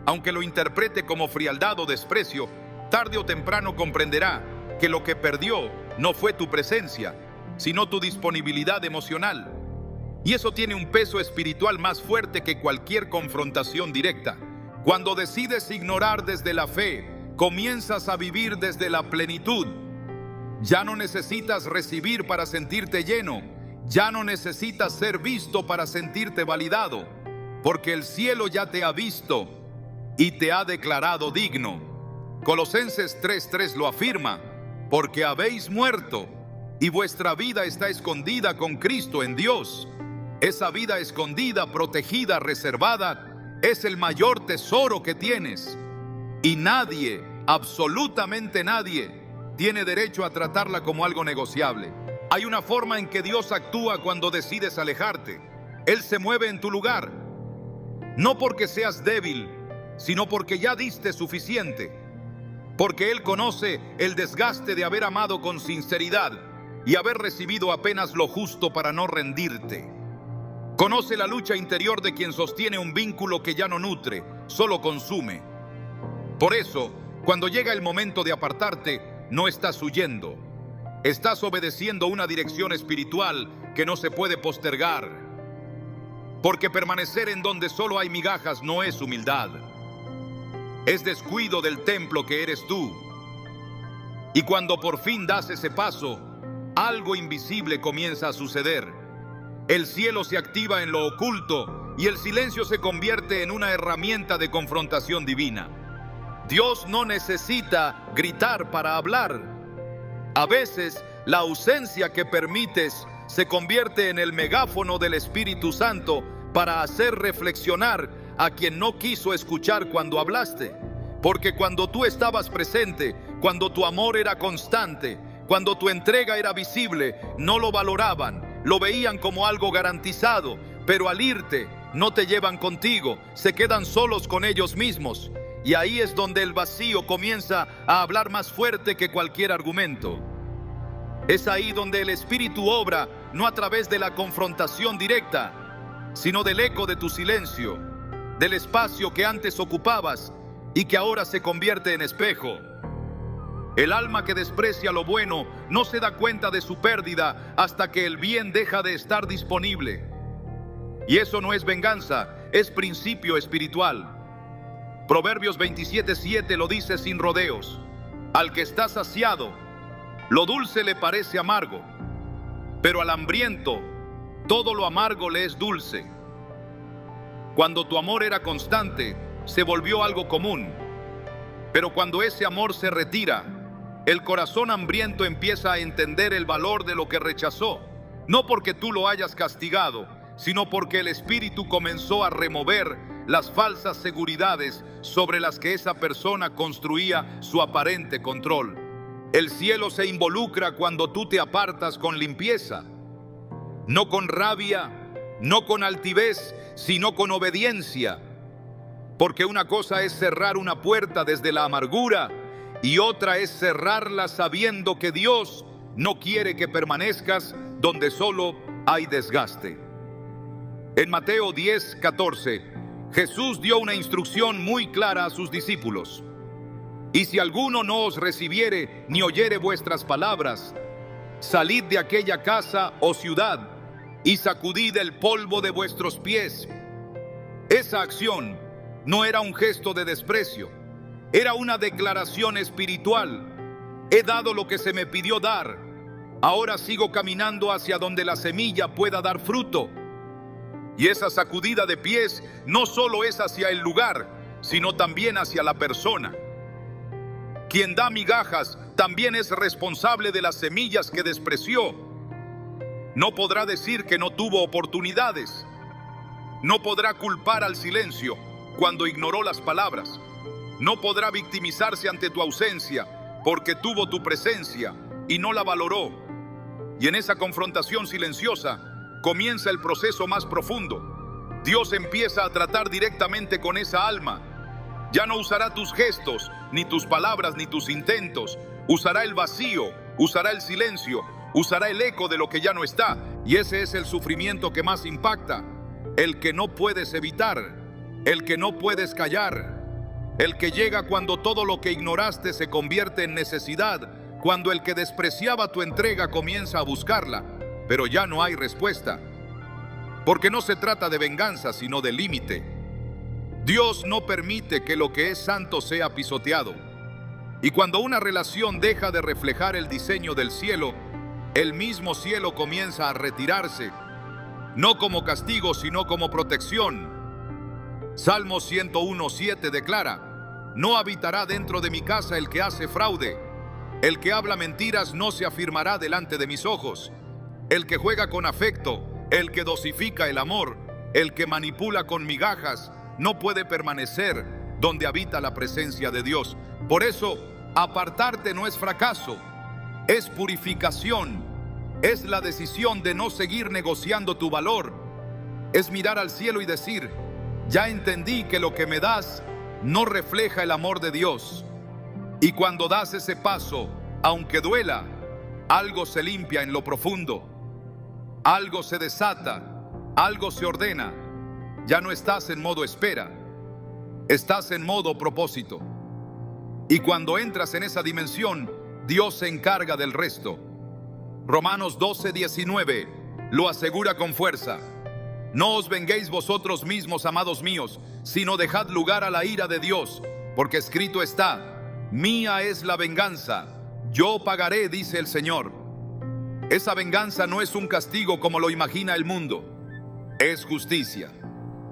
aunque lo interprete como frialdad o desprecio, tarde o temprano comprenderá que lo que perdió no fue tu presencia, sino tu disponibilidad emocional. Y eso tiene un peso espiritual más fuerte que cualquier confrontación directa. Cuando decides ignorar desde la fe, comienzas a vivir desde la plenitud. Ya no necesitas recibir para sentirte lleno, ya no necesitas ser visto para sentirte validado, porque el cielo ya te ha visto y te ha declarado digno. Colosenses 3:3 lo afirma: porque habéis muerto y vuestra vida está escondida con Cristo en Dios. Esa vida escondida, protegida, reservada, es el mayor tesoro que tienes. Y nadie, absolutamente nadie, tiene derecho a tratarla como algo negociable. Hay una forma en que Dios actúa cuando decides alejarte. Él se mueve en tu lugar. No porque seas débil, sino porque ya diste suficiente. Porque Él conoce el desgaste de haber amado con sinceridad y haber recibido apenas lo justo para no rendirte. Conoce la lucha interior de quien sostiene un vínculo que ya no nutre, solo consume. Por eso, cuando llega el momento de apartarte, no estás huyendo. Estás obedeciendo una dirección espiritual que no se puede postergar. Porque permanecer en donde solo hay migajas no es humildad. Es descuido del templo que eres tú. Y cuando por fin das ese paso, algo invisible comienza a suceder. El cielo se activa en lo oculto y el silencio se convierte en una herramienta de confrontación divina. Dios no necesita gritar para hablar. A veces, la ausencia que permites se convierte en el megáfono del Espíritu Santo para hacer reflexionar a quien no quiso escuchar cuando hablaste. Porque cuando tú estabas presente, cuando tu amor era constante, cuando tu entrega era visible, no lo valoraban, lo veían como algo garantizado, pero al irte, no te llevan contigo, se quedan solos con ellos mismos. Y ahí es donde el vacío comienza a hablar más fuerte que cualquier argumento. Es ahí donde el Espíritu obra, no a través de la confrontación directa, sino del eco de tu silencio, del espacio que antes ocupabas y que ahora se convierte en espejo. El alma que desprecia lo bueno no se da cuenta de su pérdida hasta que el bien deja de estar disponible. Y eso no es venganza, es principio espiritual. Proverbios 27:7 lo dice sin rodeos. Al que está saciado, lo dulce le parece amargo, pero al hambriento, todo lo amargo le es dulce. Cuando tu amor era constante, se volvió algo común. Pero cuando ese amor se retira, el corazón hambriento empieza a entender el valor de lo que rechazó. No porque tú lo hayas castigado, sino porque el Espíritu comenzó a remover las falsas seguridades sobre las que esa persona construía su aparente control. El cielo se involucra cuando tú te apartas con limpieza, no con rabia, no con altivez, sino con obediencia. Porque una cosa es cerrar una puerta desde la amargura y otra es cerrarla sabiendo que Dios no quiere que permanezcas donde solo hay desgaste. En Mateo 10:14, Jesús dio una instrucción muy clara a sus discípulos. Y si alguno no os recibiere ni oyere vuestras palabras, salid de aquella casa o ciudad y sacudid el polvo de vuestros pies. Esa acción no era un gesto de desprecio, era una declaración espiritual. He dado lo que se me pidió dar, ahora sigo caminando hacia donde la semilla pueda dar fruto. Y esa sacudida de pies no solo es hacia el lugar, sino también hacia la persona. Quien da migajas también es responsable de las semillas que despreció. No podrá decir que no tuvo oportunidades. No podrá culpar al silencio cuando ignoró las palabras. No podrá victimizarse ante tu ausencia porque tuvo tu presencia y no la valoró. Y en esa confrontación silenciosa comienza el proceso más profundo. Dios empieza a tratar directamente con esa alma. Ya no usará tus gestos, ni tus palabras, ni tus intentos. Usará el vacío, usará el silencio, usará el eco de lo que ya no está. Y ese es el sufrimiento que más impacta. El que no puedes evitar, el que no puedes callar, el que llega cuando todo lo que ignoraste se convierte en necesidad, cuando el que despreciaba tu entrega comienza a buscarla, pero ya no hay respuesta. Porque no se trata de venganza, sino de límite. Dios no permite que lo que es santo sea pisoteado. Y cuando una relación deja de reflejar el diseño del cielo, el mismo cielo comienza a retirarse, no como castigo, sino como protección. Salmo 101:7 declara: no habitará dentro de mi casa el que hace fraude. El que habla mentiras no se afirmará delante de mis ojos. El que juega con afecto, el que dosifica el amor, el que manipula con migajas, no puede permanecer donde habita la presencia de Dios. Por eso, apartarte no es fracaso, es purificación, es la decisión de no seguir negociando tu valor, es mirar al cielo y decir: ya entendí que lo que me das no refleja el amor de Dios. Y cuando das ese paso, aunque duela, algo se limpia en lo profundo, algo se desata, algo se ordena. Ya no estás en modo espera, estás en modo propósito. Y cuando entras en esa dimensión, Dios se encarga del resto. Romanos 12:19 lo asegura con fuerza: no os venguéis vosotros mismos, amados míos, sino dejad lugar a la ira de Dios, porque escrito está: mía es la venganza, yo pagaré, dice el Señor. Esa venganza no es un castigo como lo imagina el mundo, es justicia,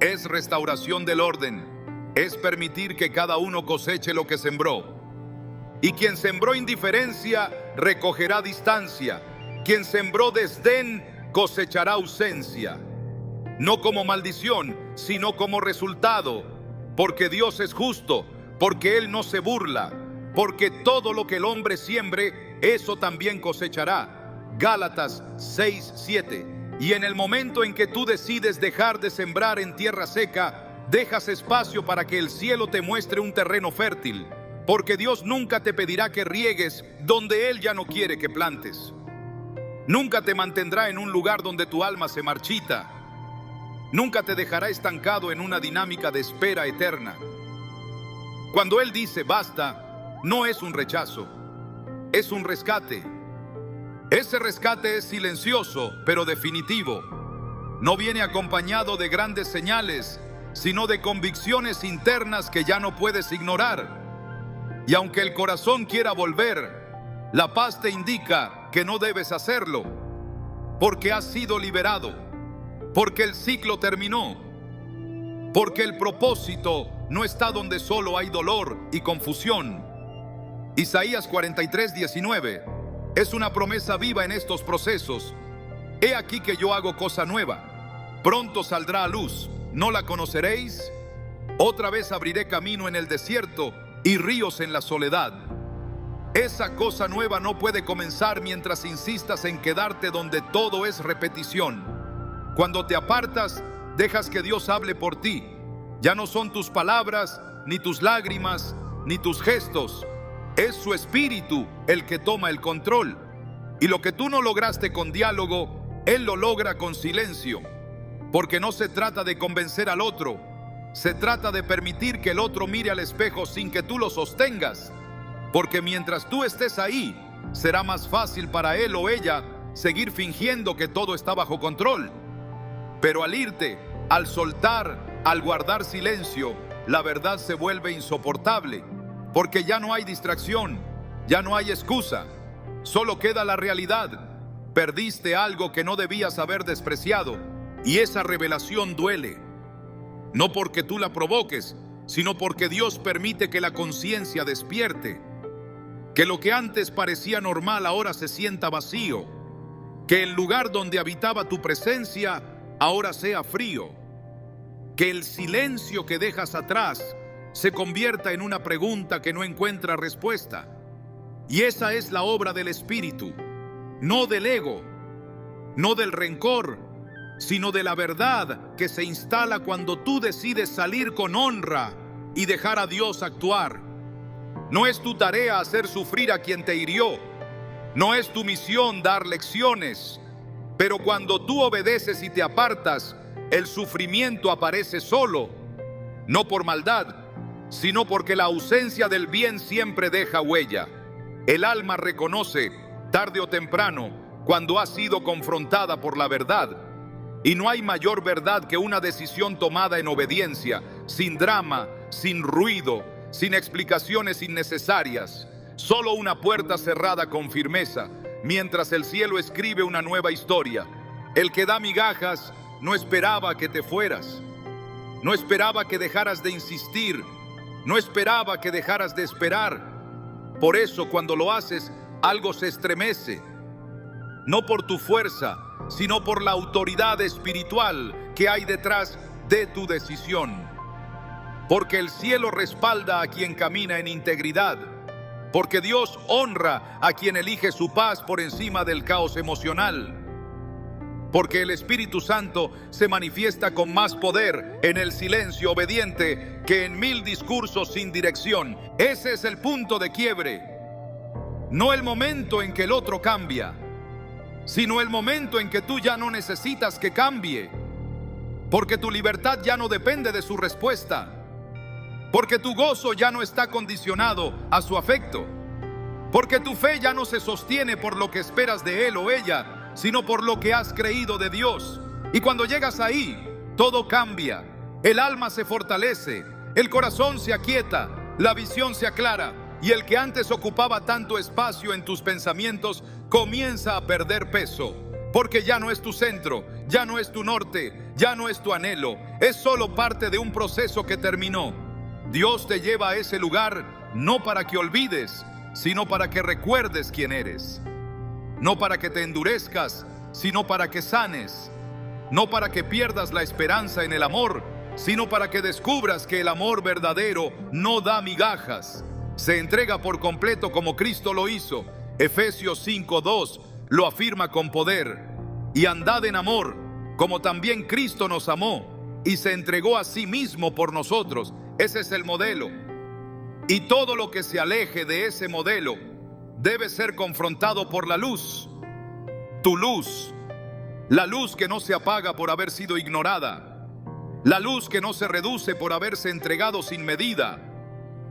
es restauración del orden, es permitir que cada uno coseche lo que sembró. Y quien sembró indiferencia recogerá distancia, quien sembró desdén cosechará ausencia. no como maldición, sino como resultado, porque Dios es justo, porque Él no se burla, porque todo lo que el hombre siembre, eso también cosechará. Gálatas 6:7. Y en el momento en que tú decides dejar de sembrar en tierra seca, dejas espacio para que el cielo te muestre un terreno fértil, porque Dios nunca te pedirá que riegues donde Él ya no quiere que plantes. Nunca te mantendrá en un lugar donde tu alma se marchita. Nunca te dejará estancado en una dinámica de espera eterna. Cuando Él dice basta, no es un rechazo, es un rescate. Ese rescate es silencioso, pero definitivo. No viene acompañado de grandes señales, sino de convicciones internas que ya no puedes ignorar. Y aunque el corazón quiera volver, la paz te indica que no debes hacerlo, porque has sido liberado, porque el ciclo terminó, porque el propósito no está donde solo hay dolor y confusión. Isaías 43:19 es una promesa viva en estos procesos. He aquí que yo hago cosa nueva. Pronto saldrá a luz. ¿No la conoceréis? Otra vez abriré camino en el desierto y ríos en la soledad. Esa cosa nueva no puede comenzar mientras insistas en quedarte donde todo es repetición. Cuando te apartas, dejas que Dios hable por ti. Ya no son tus palabras, ni tus lágrimas, ni tus gestos. Es su espíritu el que toma el control. Y lo que tú no lograste con diálogo, Él lo logra con silencio. Porque no se trata de convencer al otro, se trata de permitir que el otro mire al espejo sin que tú lo sostengas. Porque mientras tú estés ahí, será más fácil para él o ella seguir fingiendo que todo está bajo control. Pero al irte, al soltar, al guardar silencio, la verdad se vuelve insoportable. Porque ya no hay distracción, ya no hay excusa, solo queda la realidad. Perdiste algo que no debías haber despreciado, y esa revelación duele. No porque tú la provoques, sino porque Dios permite que la conciencia despierte. Que lo que antes parecía normal ahora se sienta vacío. Que el lugar donde habitaba tu presencia ahora sea frío. Que el silencio que dejas atrás se convierta en una pregunta que no encuentra respuesta. Y esa es la obra del Espíritu, no del ego, no del rencor, sino de la verdad que se instala cuando tú decides salir con honra y dejar a Dios actuar. No es tu tarea hacer sufrir a quien te hirió, no es tu misión dar lecciones, pero cuando tú obedeces y te apartas, el sufrimiento aparece solo, no por maldad, sino porque la ausencia del bien siempre deja huella. El alma reconoce, tarde o temprano, cuando ha sido confrontada por la verdad. Y no hay mayor verdad que una decisión tomada en obediencia, sin drama, sin ruido, sin explicaciones innecesarias. Solo una puerta cerrada con firmeza, mientras el cielo escribe una nueva historia. El que da migajas no esperaba que te fueras, no esperaba que dejaras de insistir, no esperaba que dejaras de esperar. Por eso cuando lo haces, algo se estremece. No por tu fuerza, sino por la autoridad espiritual que hay detrás de tu decisión. Porque el cielo respalda a quien camina en integridad. Porque Dios honra a quien elige su paz por encima del caos emocional. Porque el Espíritu Santo se manifiesta con más poder en el silencio obediente que en 1000 discursos sin dirección. Ese es el punto de quiebre. No el momento en que el otro cambia, sino el momento en que tú ya no necesitas que cambie. Porque tu libertad ya no depende de su respuesta. Porque tu gozo ya no está condicionado a su afecto. Porque tu fe ya no se sostiene por lo que esperas de él o ella, sino por lo que has creído de Dios. Y cuando llegas ahí, todo cambia. El alma se fortalece, el corazón se aquieta, la visión se aclara, y el que antes ocupaba tanto espacio en tus pensamientos comienza a perder peso. Porque ya no es tu centro, ya no es tu norte, ya no es tu anhelo, es solo parte de un proceso que terminó. Dios te lleva a ese lugar no para que olvides, sino para que recuerdes quién eres. No para que te endurezcas, sino para que sanes. no para que pierdas la esperanza en el amor, sino para que descubras que el amor verdadero no da migajas. Se entrega por completo como Cristo lo hizo. Efesios 5:2 lo afirma con poder. Y andad en amor, como también Cristo nos amó y se entregó a sí mismo por nosotros. Ese es el modelo. Y todo lo que se aleje de ese modelo debe ser confrontado por la luz. Tu luz. La luz que no se apaga por haber sido ignorada. La luz que no se reduce por haberse entregado sin medida.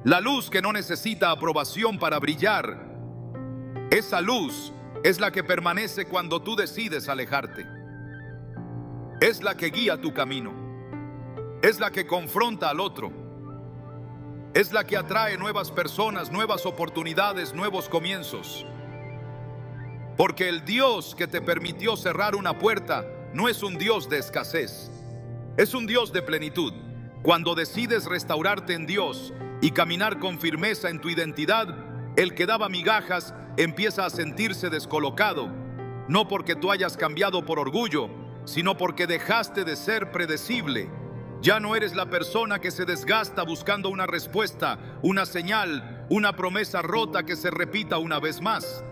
La luz que no necesita aprobación para brillar. Esa luz es la que permanece cuando tú decides alejarte. Es la que guía tu camino. Es la que confronta al otro. Es la que atrae nuevas personas, nuevas oportunidades, nuevos comienzos. Porque el Dios que te permitió cerrar una puerta no es un Dios de escasez. Es un Dios de plenitud. Cuando decides restaurarte en Dios y caminar con firmeza en tu identidad, el que daba migajas empieza a sentirse descolocado, no porque tú hayas cambiado por orgullo, sino porque dejaste de ser predecible. Ya no eres la persona que se desgasta buscando una respuesta, una señal, una promesa rota que se repita una vez más.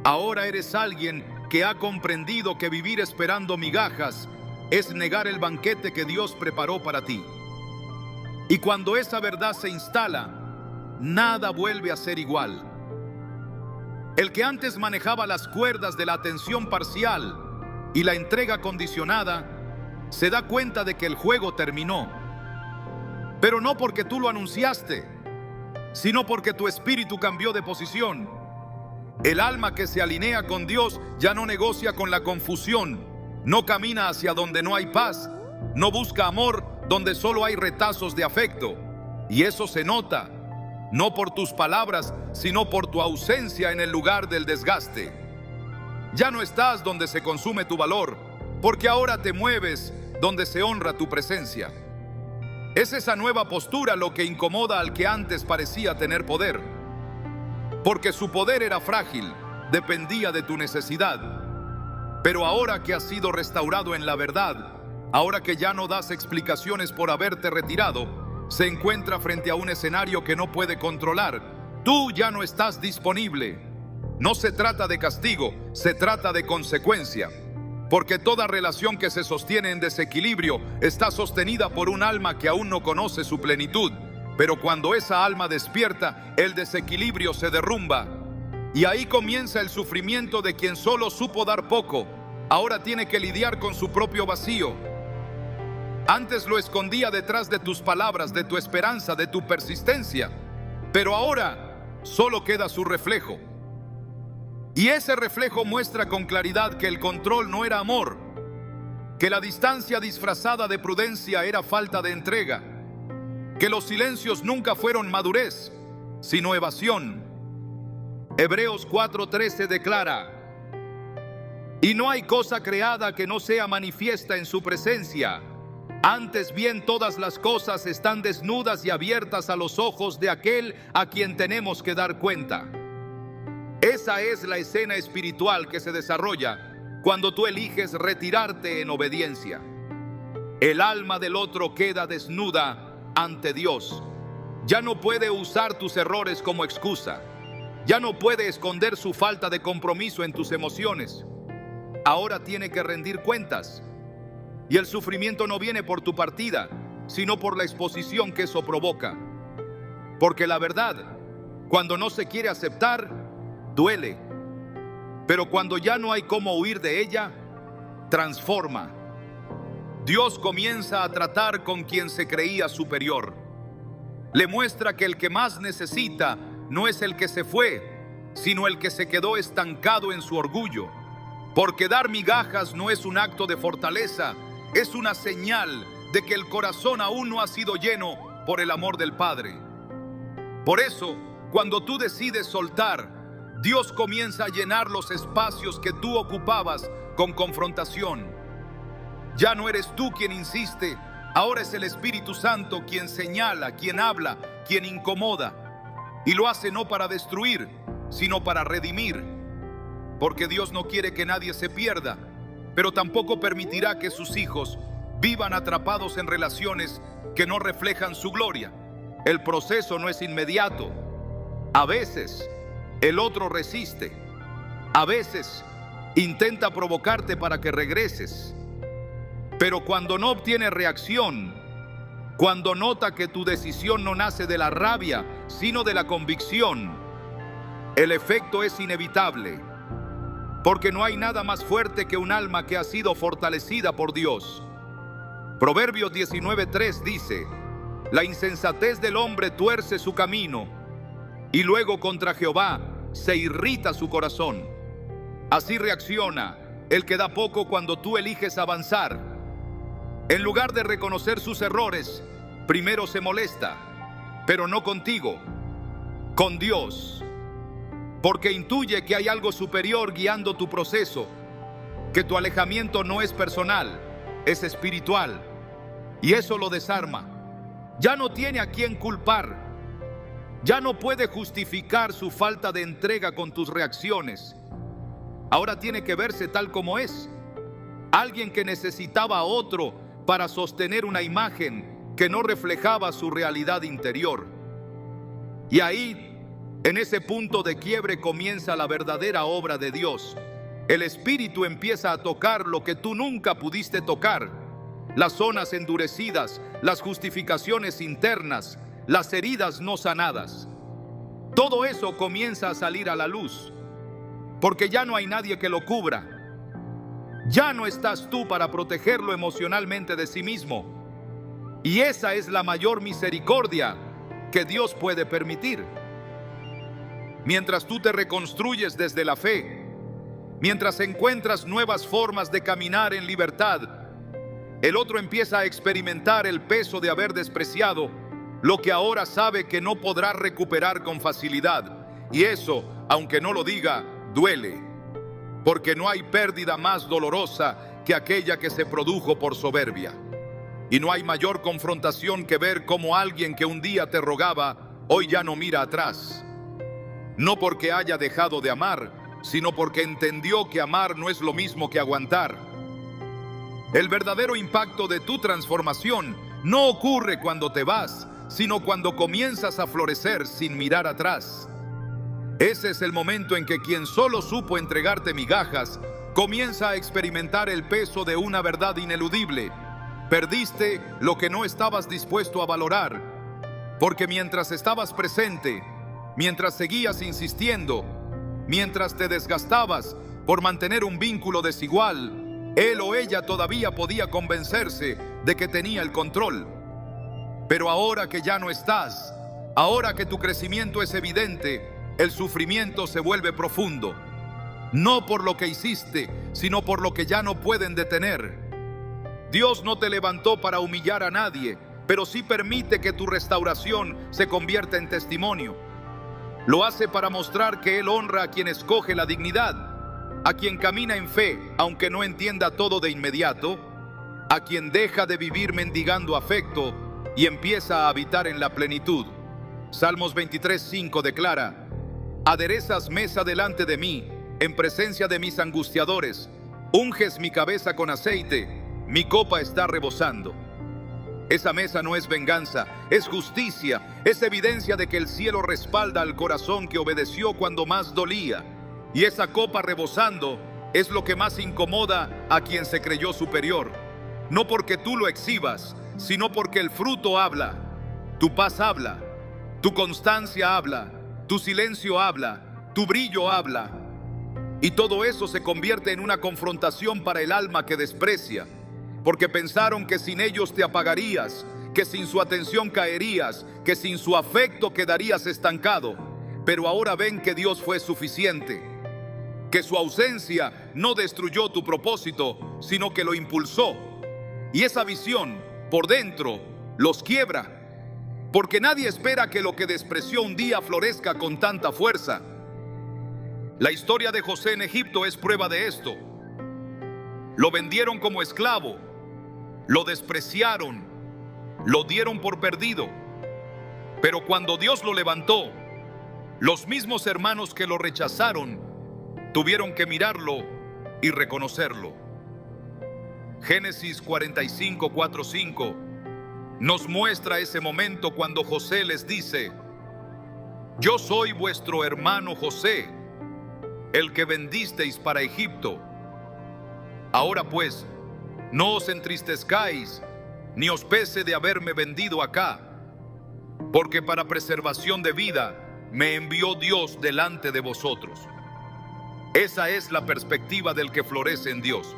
Ahora eres alguien que ha comprendido que vivir esperando migajas es negar el banquete que Dios preparó para ti. Y cuando esa verdad se instala, nada vuelve a ser igual. El que antes manejaba las cuerdas de la atención parcial y la entrega condicionada, se da cuenta de que el juego terminó. Pero no porque tú lo anunciaste, sino porque tu espíritu cambió de posición. El alma que se alinea con Dios ya no negocia con la confusión, no camina hacia donde no hay paz, no busca amor donde solo hay retazos de afecto. Y eso se nota, no por tus palabras, sino por tu ausencia en el lugar del desgaste. Ya no estás donde se consume tu valor, porque ahora te mueves donde se honra tu presencia. Es esa nueva postura lo que incomoda al que antes parecía tener poder, porque su poder era frágil, dependía de tu necesidad. Pero ahora que has sido restaurado en la verdad, ahora que ya no das explicaciones por haberte retirado, se encuentra frente a un escenario que no puede controlar. Tú ya no estás disponible. No se trata de castigo, se trata de consecuencia. Porque toda relación que se sostiene en desequilibrio está sostenida por un alma que aún no conoce su plenitud. Pero cuando esa alma despierta, el desequilibrio se derrumba. Y ahí comienza el sufrimiento de quien solo supo dar poco. Ahora tiene que lidiar con su propio vacío. Antes lo escondía detrás de tus palabras, de tu esperanza, de tu persistencia. Pero ahora solo queda su reflejo. Y ese reflejo muestra con claridad que el control no era amor, que la distancia disfrazada de prudencia era falta de entrega, que los silencios nunca fueron madurez, sino evasión. Hebreos 4:13 declara: y no hay cosa creada que no sea manifiesta en su presencia. Antes bien, todas las cosas están desnudas y abiertas a los ojos de aquel a quien tenemos que dar cuenta. Esa es la escena espiritual que se desarrolla cuando tú eliges retirarte en obediencia. El alma del otro queda desnuda ante Dios. Ya no puede usar tus errores como excusa. Ya no puede esconder su falta de compromiso en tus emociones. Ahora tiene que rendir cuentas. Y el sufrimiento no viene por tu partida, sino por la exposición que eso provoca. Porque la verdad, cuando no se quiere aceptar, duele. Pero cuando ya no hay cómo huir de ella, transforma. Dios comienza a tratar con quien se creía superior. Le muestra que el que más necesita no es el que se fue, sino el que se quedó estancado en su orgullo. Porque dar migajas no es un acto de fortaleza, es una señal de que el corazón aún no ha sido lleno por el amor del Padre. Por eso, cuando tú decides soltar, Dios comienza a llenar los espacios que tú ocupabas con confrontación. Ya no eres tú quien insiste, ahora es el Espíritu Santo quien señala, quien habla, quien incomoda. Y lo hace no para destruir, sino para redimir. Porque Dios no quiere que nadie se pierda. pero tampoco permitirá que sus hijos vivan atrapados en relaciones que no reflejan su gloria. El proceso no es inmediato. A veces el otro resiste. A veces intenta provocarte para que regreses. Pero cuando no obtiene reacción, cuando nota que tu decisión no nace de la rabia, sino de la convicción, el efecto es inevitable. Porque no hay nada más fuerte que un alma que ha sido fortalecida por Dios. Proverbios 19:3 dice: la insensatez del hombre tuerce su camino, y luego contra Jehová se irrita su corazón. Así reacciona el que da poco cuando tú eliges avanzar. En lugar de reconocer sus errores, primero se molesta, pero no contigo, con Dios. Porque intuye que hay algo superior guiando tu proceso, que tu alejamiento no es personal, es espiritual, y eso lo desarma. Ya no tiene a quién culpar, ya no puede justificar su falta de entrega con tus reacciones. Ahora tiene que verse tal como es, alguien que necesitaba a otro para sostener una imagen que no reflejaba su realidad interior. Y ahí, en ese punto de quiebre, comienza la verdadera obra de Dios. El Espíritu empieza a tocar lo que tú nunca pudiste tocar: las zonas endurecidas, las justificaciones internas, las heridas no sanadas. Todo eso comienza a salir a la luz, porque ya no hay nadie que lo cubra. Ya no estás tú para protegerlo emocionalmente de sí mismo. Y esa es la mayor misericordia que Dios puede permitir. Mientras tú te reconstruyes desde la fe, mientras encuentras nuevas formas de caminar en libertad, el otro empieza a experimentar el peso de haber despreciado lo que ahora sabe que no podrá recuperar con facilidad. Y eso, aunque no lo diga, duele, porque no hay pérdida más dolorosa que aquella que se produjo por soberbia. Y no hay mayor confrontación que ver cómo alguien que un día te rogaba, hoy ya no mira atrás. No porque haya dejado de amar, sino porque entendió que amar no es lo mismo que aguantar. El verdadero impacto de tu transformación no ocurre cuando te vas, sino cuando comienzas a florecer sin mirar atrás. Ese es el momento en que quien solo supo entregarte migajas comienza a experimentar el peso de una verdad ineludible. Perdiste lo que no estabas dispuesto a valorar, porque mientras estabas presente, mientras seguías insistiendo, mientras te desgastabas por mantener un vínculo desigual, él o ella todavía podía convencerse de que tenía el control. Pero ahora que ya no estás, ahora que tu crecimiento es evidente, el sufrimiento se vuelve profundo. No por lo que hiciste, sino por lo que ya no pueden detener. Dios no te levantó para humillar a nadie, pero sí permite que tu restauración se convierta en testimonio. Lo hace para mostrar que Él honra a quien escoge la dignidad, a quien camina en fe, aunque no entienda todo de inmediato, a quien deja de vivir mendigando afecto y empieza a habitar en la plenitud. Salmos 23:5 declara: aderezas mesa delante de mí, en presencia de mis angustiadores, unges mi cabeza con aceite, mi copa está rebosando. Esa mesa no es venganza, es justicia, es evidencia de que el cielo respalda al corazón que obedeció cuando más dolía. Y esa copa rebosando es lo que más incomoda a quien se creyó superior. No porque tú lo exhibas, sino porque el fruto habla. Tu paz habla, tu constancia habla, tu silencio habla, tu brillo habla. Y todo eso se convierte en una confrontación para el alma que desprecia, porque pensaron que sin ellos te apagarías, que sin su atención caerías, que sin su afecto quedarías estancado. Pero ahora ven que Dios fue suficiente, que su ausencia no destruyó tu propósito, sino que lo impulsó. Y esa visión, por dentro, los quiebra, porque nadie espera que lo que despreció un día florezca con tanta fuerza. La historia de José en Egipto es prueba de esto. Lo vendieron como esclavo, lo despreciaron, lo dieron por perdido. Pero cuando Dios lo levantó, los mismos hermanos que lo rechazaron tuvieron que mirarlo y reconocerlo. Génesis 45, 4, 5 nos muestra ese momento cuando José les dice: yo soy vuestro hermano José, el que vendisteis para Egipto. Ahora pues, no os entristezcáis, ni os pese de haberme vendido acá, porque para preservación de vida me envió Dios delante de vosotros. Esa es la perspectiva del que florece en Dios.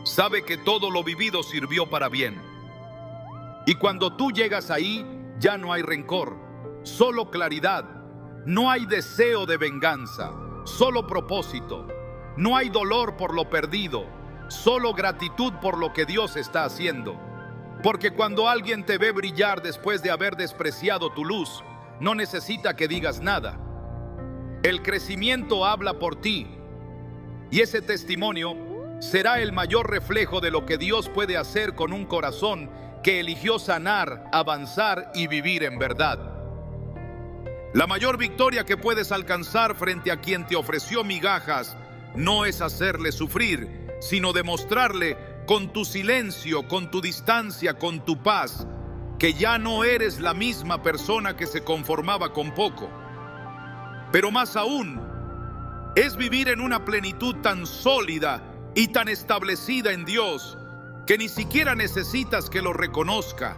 Sabe que todo lo vivido sirvió para bien. Y cuando tú llegas ahí, ya no hay rencor, solo claridad. No hay deseo de venganza, solo propósito. No hay dolor por lo perdido, solo gratitud por lo que Dios está haciendo. Porque cuando alguien te ve brillar después de haber despreciado tu luz, no necesita que digas nada. El crecimiento habla por ti, y ese testimonio será el mayor reflejo de lo que Dios puede hacer con un corazón que eligió sanar, avanzar y vivir en verdad. La mayor victoria que puedes alcanzar frente a quien te ofreció migajas no es hacerle sufrir, sino demostrarle con tu silencio, con tu distancia, con tu paz, que ya no eres la misma persona que se conformaba con poco. Pero más aún, es vivir en una plenitud tan sólida y tan establecida en Dios que ni siquiera necesitas que lo reconozca.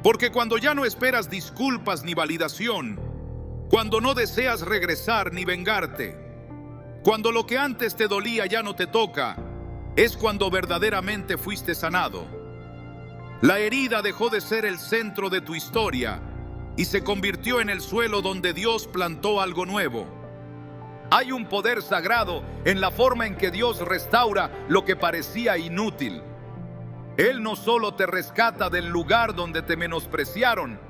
Porque cuando ya no esperas disculpas ni validación, cuando no deseas regresar ni vengarte, cuando lo que antes te dolía ya no te toca, es cuando verdaderamente fuiste sanado. La herida dejó de ser el centro de tu historia y se convirtió en el suelo donde Dios plantó algo nuevo. Hay un poder sagrado en la forma en que Dios restaura lo que parecía inútil. Él no solo te rescata del lugar donde te menospreciaron,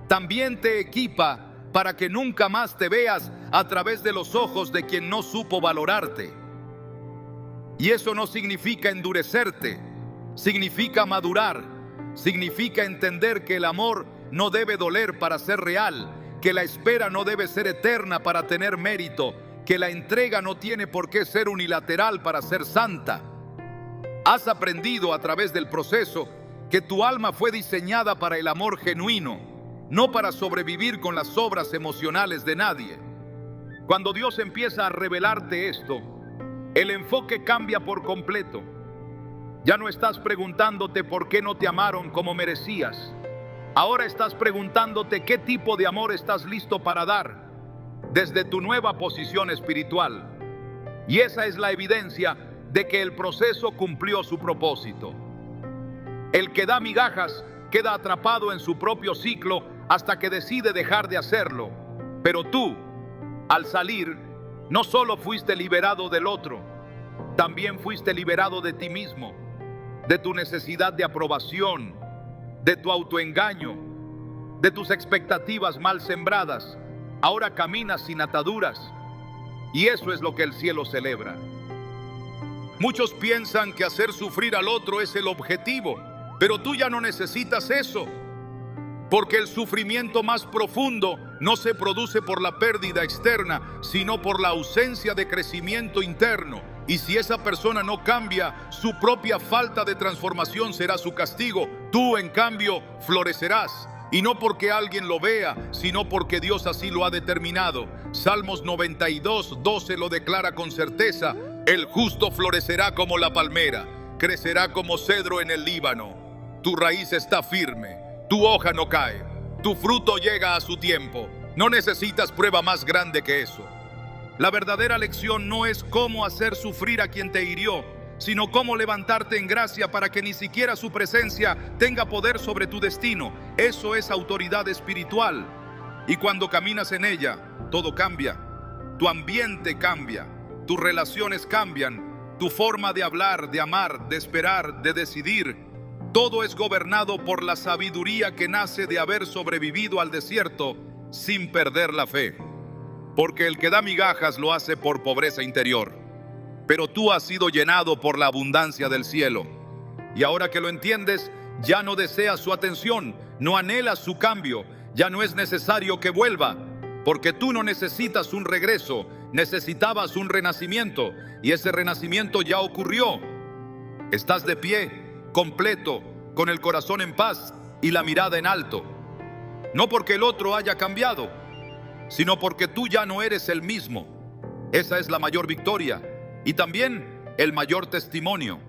también te equipa para que nunca más te veas a través de los ojos de quien no supo valorarte. Y eso no significa endurecerte, significa madurar, significa entender que el amor no debe doler para ser real, que la espera no debe ser eterna para tener mérito, que la entrega no tiene por qué ser unilateral para ser santa. Has aprendido a través del proceso que tu alma fue diseñada para el amor genuino, no para sobrevivir con las obras emocionales de nadie. Cuando Dios empieza a revelarte esto, el enfoque cambia por completo. Ya no estás preguntándote por qué no te amaron como merecías. Ahora estás preguntándote qué tipo de amor estás listo para dar desde tu nueva posición espiritual. Y esa es la evidencia de que el proceso cumplió su propósito. El que da migajas queda atrapado en su propio ciclo hasta que decide dejar de hacerlo. Pero tú, al salir, no solo fuiste liberado del otro, también fuiste liberado de ti mismo, de tu necesidad de aprobación, de tu autoengaño, de tus expectativas mal sembradas. Ahora caminas sin ataduras, y eso es lo que el cielo celebra. Muchos piensan que hacer sufrir al otro es el objetivo, pero tú ya no necesitas eso, porque el sufrimiento más profundo no se produce por la pérdida externa, sino por la ausencia de crecimiento interno. Y si esa persona no cambia, su propia falta de transformación será su castigo. Tú, en cambio, florecerás. Y no porque alguien lo vea, sino porque Dios así lo ha determinado. Salmos 92, 12 lo declara con certeza: el justo florecerá como la palmera, crecerá como cedro en el Líbano. Tu raíz está firme, tu hoja no cae, tu fruto llega a su tiempo. No necesitas prueba más grande que eso. La verdadera lección no es cómo hacer sufrir a quien te hirió, sino cómo levantarte en gracia para que ni siquiera su presencia tenga poder sobre tu destino. Eso es autoridad espiritual. Y cuando caminas en ella, todo cambia. Tu ambiente cambia, tus relaciones cambian, tu forma de hablar, de amar, de esperar, de decidir. Todo es gobernado por la sabiduría que nace de haber sobrevivido al desierto sin perder la fe. Porque el que da migajas lo hace por pobreza interior, pero tú has sido llenado por la abundancia del cielo. Y ahora que lo entiendes, ya no deseas su atención, no anhelas su cambio, ya no es necesario que vuelva, porque tú no necesitas un regreso, necesitabas un renacimiento, y ese renacimiento ya ocurrió. Estás de pie, completo, con el corazón en paz y la mirada en alto. No porque el otro haya cambiado, sino porque tú ya no eres el mismo. Esa es la mayor victoria y también el mayor testimonio.